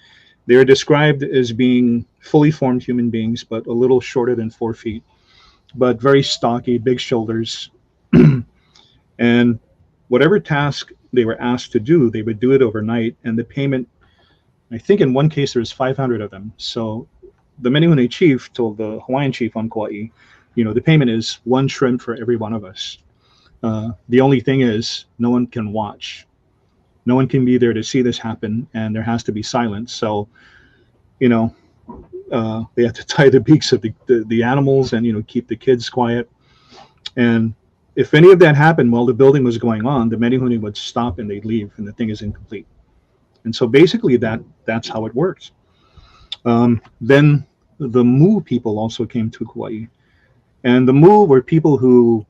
they're described as being fully formed human beings, but a little shorter than 4 feet, but very stocky, big shoulders. And whatever task they were asked to do, they would do it overnight. And the payment, I think in one case, there's 500 of them. So the menehune chief told the Hawaiian chief on Kauai, the payment is 1 shrimp for every one of us. The only thing is no one can watch. No one can be there to see this happen, and there has to be silence. So, they have to tie the beaks of the animals and, keep the kids quiet. And if any of that happened while the building was going on, the menehune would stop and they'd leave, and the thing is incomplete. And so basically that's how it works. Then the Mu people also came to Kauai. And the Mu were people who,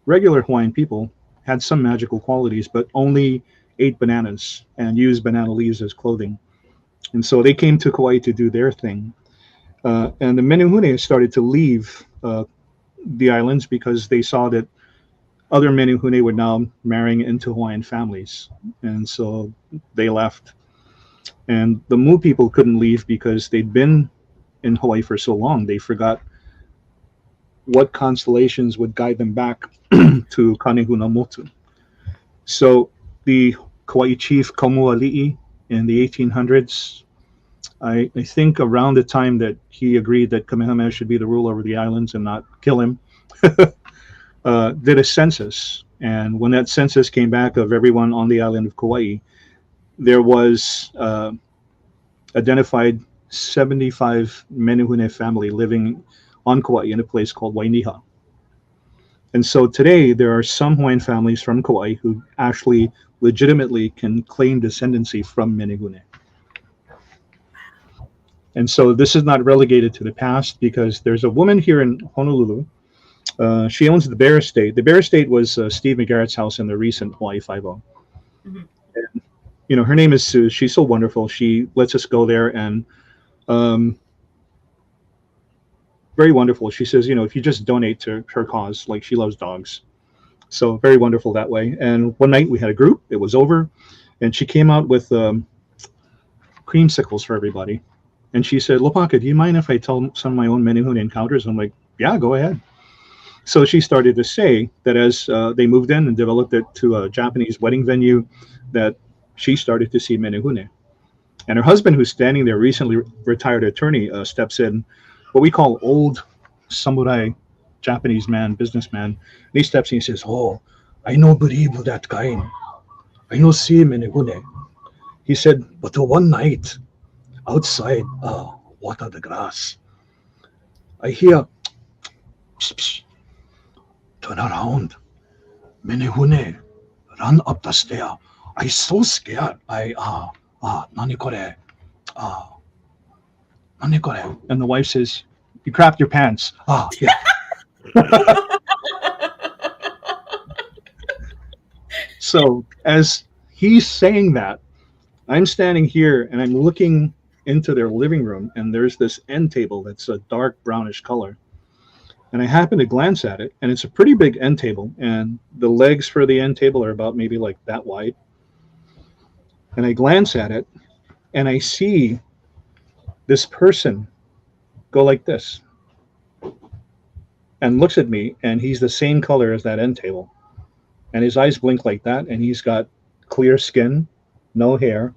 regular Hawaiian people, had some magical qualities, but only ate bananas and used banana leaves as clothing. And so they came to Kauai to do their thing. And the menehune started to leave the islands because they saw that other menehune were now marrying into Hawaiian families. And so they left. And the Mu people couldn't leave because they'd been in Hawaii for so long, they forgot what constellations would guide them back to Kanehunamotu. So the Kauai chief Kaumuali'i in the 1800s, I think around the time that he agreed that Kamehameha should be the ruler over the islands and not kill him, did a census. And when that census came back of everyone on the island of Kauai, there was identified 75 menehune family living on Kauai in a place called Wainiha. And so today there are some Hawaiian families from Kauai who actually legitimately can claim descendancy from menehune. And so this is not relegated to the past because there's a woman here in Honolulu. She owns the Bear Estate. The Bear Estate was Steve McGarrett's house in the recent Hawaii 5-0. Mm-hmm. And, you know, her name is Sue. She's so wonderful. She lets us go there and very wonderful. She says, you know, if you just donate to her cause, like she loves dogs. So very wonderful that way. And one night we had a group. It was over. And she came out with creamsicles for everybody. And she said, Lopaka, do you mind if I tell some of my own menehune encounters? I'm like, yeah, go ahead. So she started to say that as they moved in and developed it to a Japanese wedding venue, that she started to see menehune. And her husband, who's standing there, recently retired attorney, steps in, what we call old samurai Japanese man, businessman. And he steps in and says, oh, I no believe that kind. I no see menehune. He said, but one night, outside, water the grass, I hear, psh, psh, turn around, menehune, run up the stair. I so scared. Nani kore? Nani kore? And the wife says, you crapped your pants. Yeah. So as he's saying that, I'm standing here and I'm looking into their living room, and there's this end table that's a dark brownish color. And I happen to glance at it, and it's a pretty big end table, and the legs for the end table are about maybe like that wide. And I glance at it, and I see this person go like this and looks at me, and he's the same color as that end table. And his eyes blink like that, and he's got clear skin, no hair,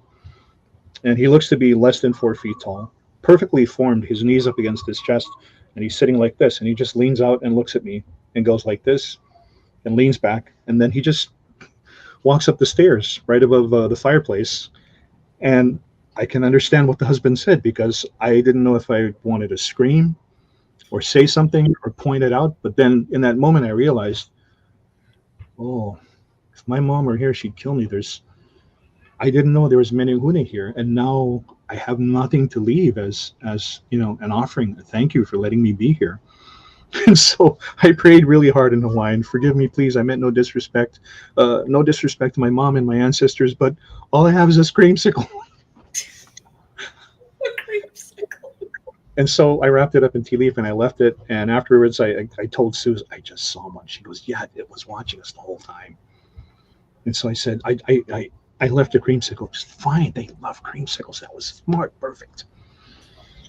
and he looks to be less than 4 feet tall, perfectly formed, his knees up against his chest, and he's sitting like this, and he just leans out and looks at me and goes like this and leans back, and then he just walks up the stairs right above the fireplace. And I can understand what the husband said, because I didn't know if I wanted to scream or say something or point it out. But then in that moment I realized, oh, if my mom were here, she'd kill me. I didn't know there was menehune here, and now I have nothing to leave as you know, an offering. Thank you for letting me be here. And so I prayed really hard in Hawaiian. Forgive me, please. I meant no disrespect. No disrespect to my mom and my ancestors, but all I have is this creamsicle. And so I wrapped it up in tea leaf and I left it. And afterwards, I told Suze, I just saw one. She goes, yeah, it was watching us the whole time. And so I said, I left a creamsicle. Just fine. They love creamsicles. That was smart. Perfect.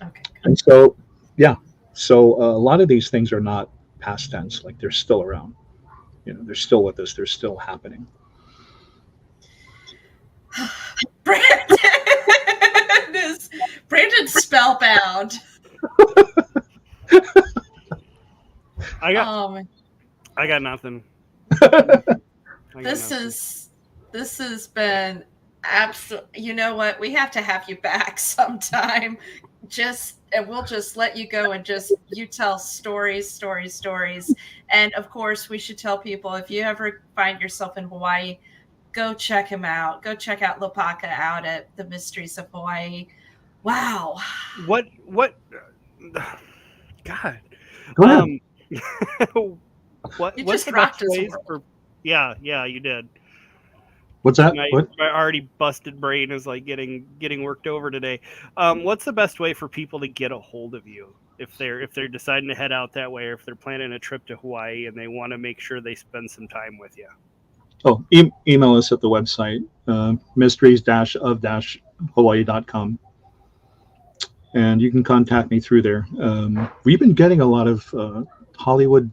Okay. And so, yeah. So a lot of these things are not past tense. Like, they're still around. You know, they're still with us. They're still happening. Brandon's spellbound. I got nothing. This has been absolute. You know what? We have to have you back sometime. Just and we'll just let you go and you tell stories. And of course, we should tell people, if you ever find yourself in Hawaii, go check him out. Go check out Lopaka out at the Mysteries of Hawaii. Wow. What? God. Go ahead. What? You What's just the rocked best his ways world. for? Yeah, you did. What's that? My What? already busted brain is like getting worked over today. What's the best way for people to get a hold of you if they're deciding to head out that way, or if they're planning a trip to Hawaii and they want to make sure they spend some time with you? Oh, email us at the website, mysteries-of-hawaii.com. And you can contact me through there. We've been getting a lot of Hollywood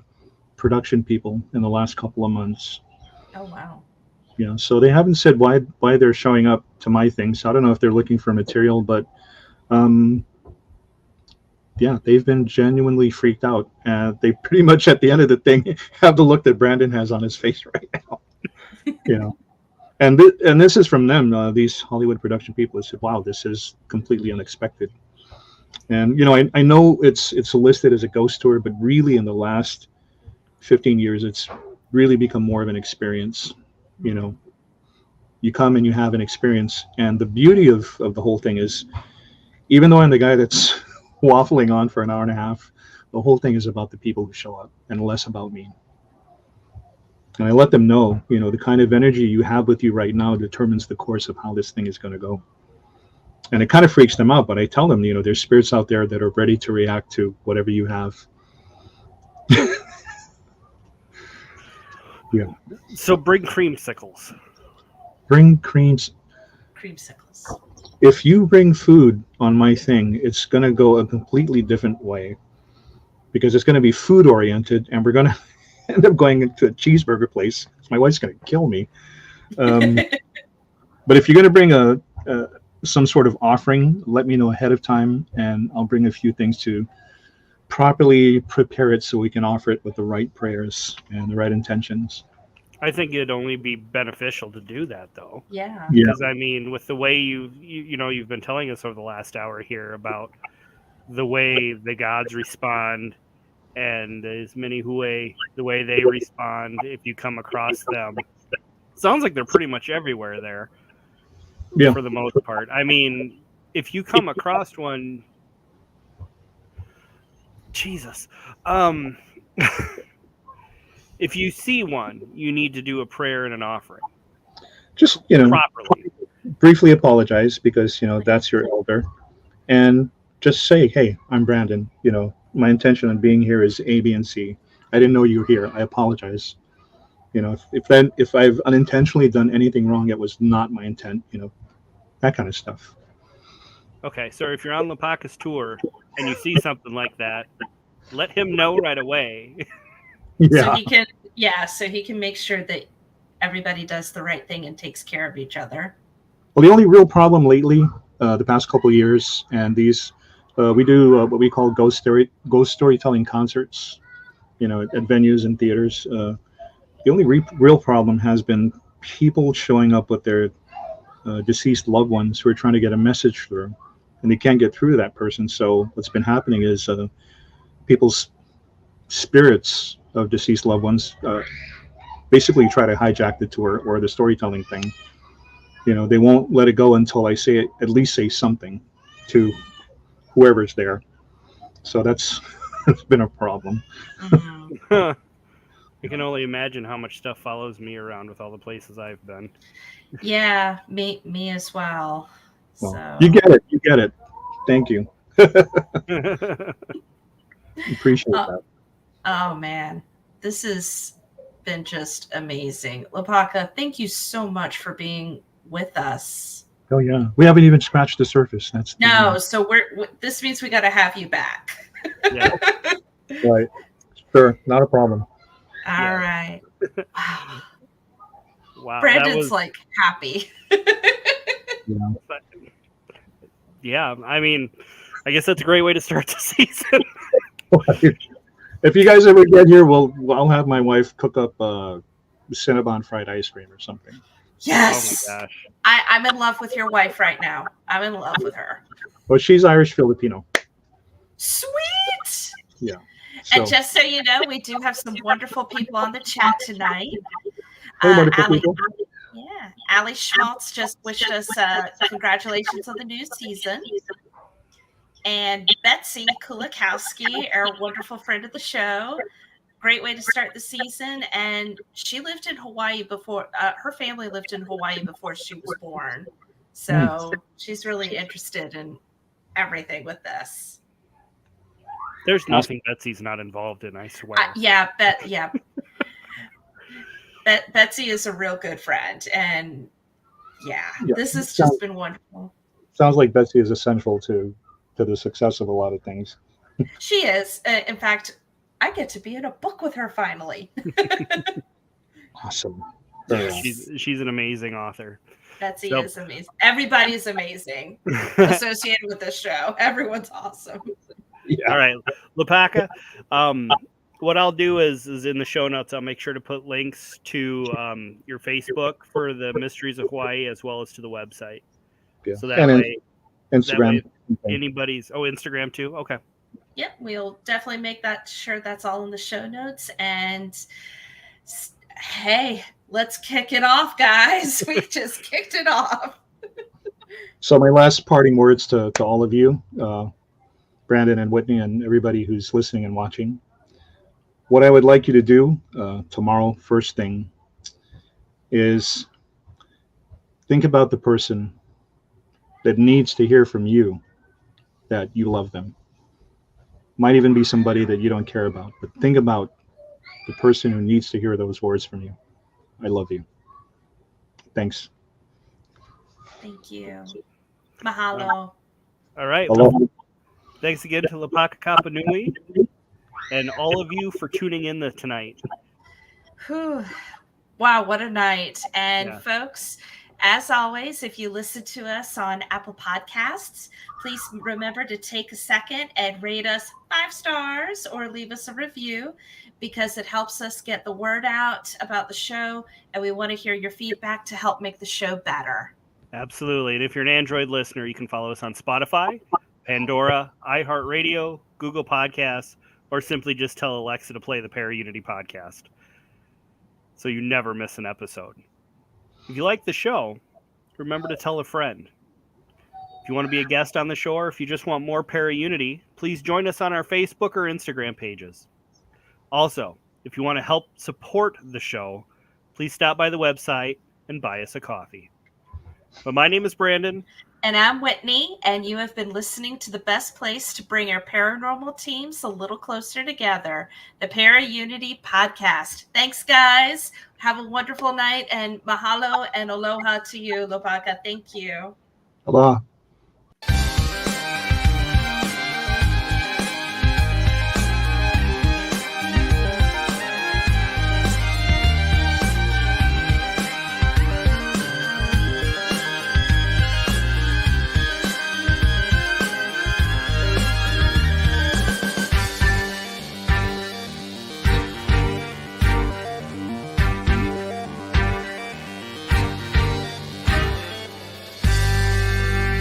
production people in the last couple of months. Oh, wow. Yeah, so they haven't said why they're showing up to my thing. So I don't know if they're looking for material, but yeah, they've been genuinely freaked out. They pretty much at the end of the thing have the look that Brandon has on his face right now. You know, and this is from them. These Hollywood production people said, "Wow, this is completely unexpected." And I know it's listed as a ghost tour, but really in the last 15 years, it's really become more of an experience. You come and you have an experience, and the beauty of the whole thing is, even though I'm the guy that's waffling on for an hour and a half, the whole thing is about the people who show up and less about me. And I let them know, the kind of energy you have with you right now determines the course of how this thing is going to go. And it kind of freaks them out, but I tell them, there's spirits out there that are ready to react to whatever you have. Yeah. So bring creamsicles. Bring creamsicles. If you bring food on my thing, it's going to go a completely different way, because it's going to be food oriented, and we're going to end up going into a cheeseburger place. My wife's going to kill me. But if you're going to bring some sort of offering, let me know ahead of time, and I'll bring a few things to properly prepare it so we can offer it with the right prayers and the right intentions. I think it'd only be beneficial to do that, though. Yeah. Because I mean, with the way you've been telling us over the last hour here about the way the gods respond, and as many the way they respond if you come across them, sounds like they're pretty much everywhere there. Yeah. For the most part. I mean, if you come across one, Jesus, if you see one, you need to do a prayer and an offering. Just, properly. Briefly apologize, because, that's your elder. And just say, hey, I'm Brandon. My intention on being here is A, B, and C. I didn't know you were here. I apologize. If I've unintentionally done anything wrong, it was not my intent, that kind of stuff. Okay, so if you're on Lopaka's tour and you see something like that, let him know right away. Yeah. So he can make sure that everybody does the right thing and takes care of each other. Well, the only real problem lately, the past couple of years, and these, we do what we call ghost storytelling concerts, at venues and theaters. The only real problem has been people showing up with their deceased loved ones who are trying to get a message through, and they can't get through to that person. So what's been happening is people's spirits of deceased loved ones basically try to hijack the tour or the storytelling thing. They won't let it go until I at least say something to whoever's there. So that's been a problem. Mm-hmm. I can only imagine how much stuff follows me around with all the places I've been. Yeah, me as well. Well, So you get it. Thank you. Appreciate that. Oh man, this has been just amazing. Lopaka, thank you so much for being with us. Oh yeah, we haven't even scratched the surface. So this means we got to have you back. Yeah. Right. Sure, not a problem. All right. Wow. Brandon's like happy. Yeah. Yeah, I mean, I guess that's a great way to start the season. If you guys ever get here, I'll have my wife cook up Cinnabon fried ice cream or something. Yes. Oh my gosh. I'm in love with your wife right now. I'm in love with her. Well, she's Irish Filipino. Sweet. Yeah. And just so you know, we do have some wonderful people on the chat tonight. Hey, wonderful Allie, people. yeah, Allie Schmaltz just wished us congratulations on the new season. And Betsy Kulikowski, our wonderful friend of the show. Great way to start the season. And she lived in Hawaii before, her family lived in Hawaii before she was born. So she's really interested in everything with this. There's nothing Betsy's not involved in, I swear. Betsy is a real good friend. And this has just been wonderful. Sounds like Betsy is essential to the success of a lot of things. She is. In fact, I get to be in a book with her finally. Awesome. She's an amazing author. Betsy is amazing. Everybody is amazing associated with this show. Everyone's awesome. Yeah. All right, Lopaka. What I'll do is in the show notes, I'll make sure to put links to your Facebook for the Mysteries of Hawaii as well as to the website. Yeah. So that way, Instagram. Anybody's Instagram too. Okay. Yep, we'll definitely make sure that's all in the show notes. And hey, let's kick it off, guys. We just kicked it off. So my last parting words to all of you, Brandon and Whitney and everybody who's listening and watching. What I would like you to do tomorrow, first thing, is think about the person that needs to hear from you that you love them. Might even be somebody that you don't care about, but think about the person who needs to hear those words from you. I love you. Thanks. Thank you. Mahalo. All right. Aloha. Thanks again to Lopaka Kapanui and all of you for tuning in tonight. Whew. Wow, what a night. And folks, as always, if you listen to us on Apple Podcasts, please remember to take a second and rate us 5 stars or leave us a review, because it helps us get the word out about the show, and we want to hear your feedback to help make the show better. Absolutely. And if you're an Android listener, you can follow us on Spotify, Pandora, iHeartRadio, Google Podcasts, or simply just tell Alexa to play the Paraunity Podcast so you never miss an episode. If you like the show, remember to tell a friend. If you want to be a guest on the show, or if you just want more Paraunity, please join us on our Facebook or Instagram pages. Also, if you want to help support the show, please stop by the website and buy us a coffee. But my name is Brandon. And I'm Whitney, and you have been listening to the best place to bring our paranormal teams a little closer together, the Paraunity Podcast. Thanks, guys. Have a wonderful night, and mahalo and aloha to you, Lopaka. Thank you. Aloha.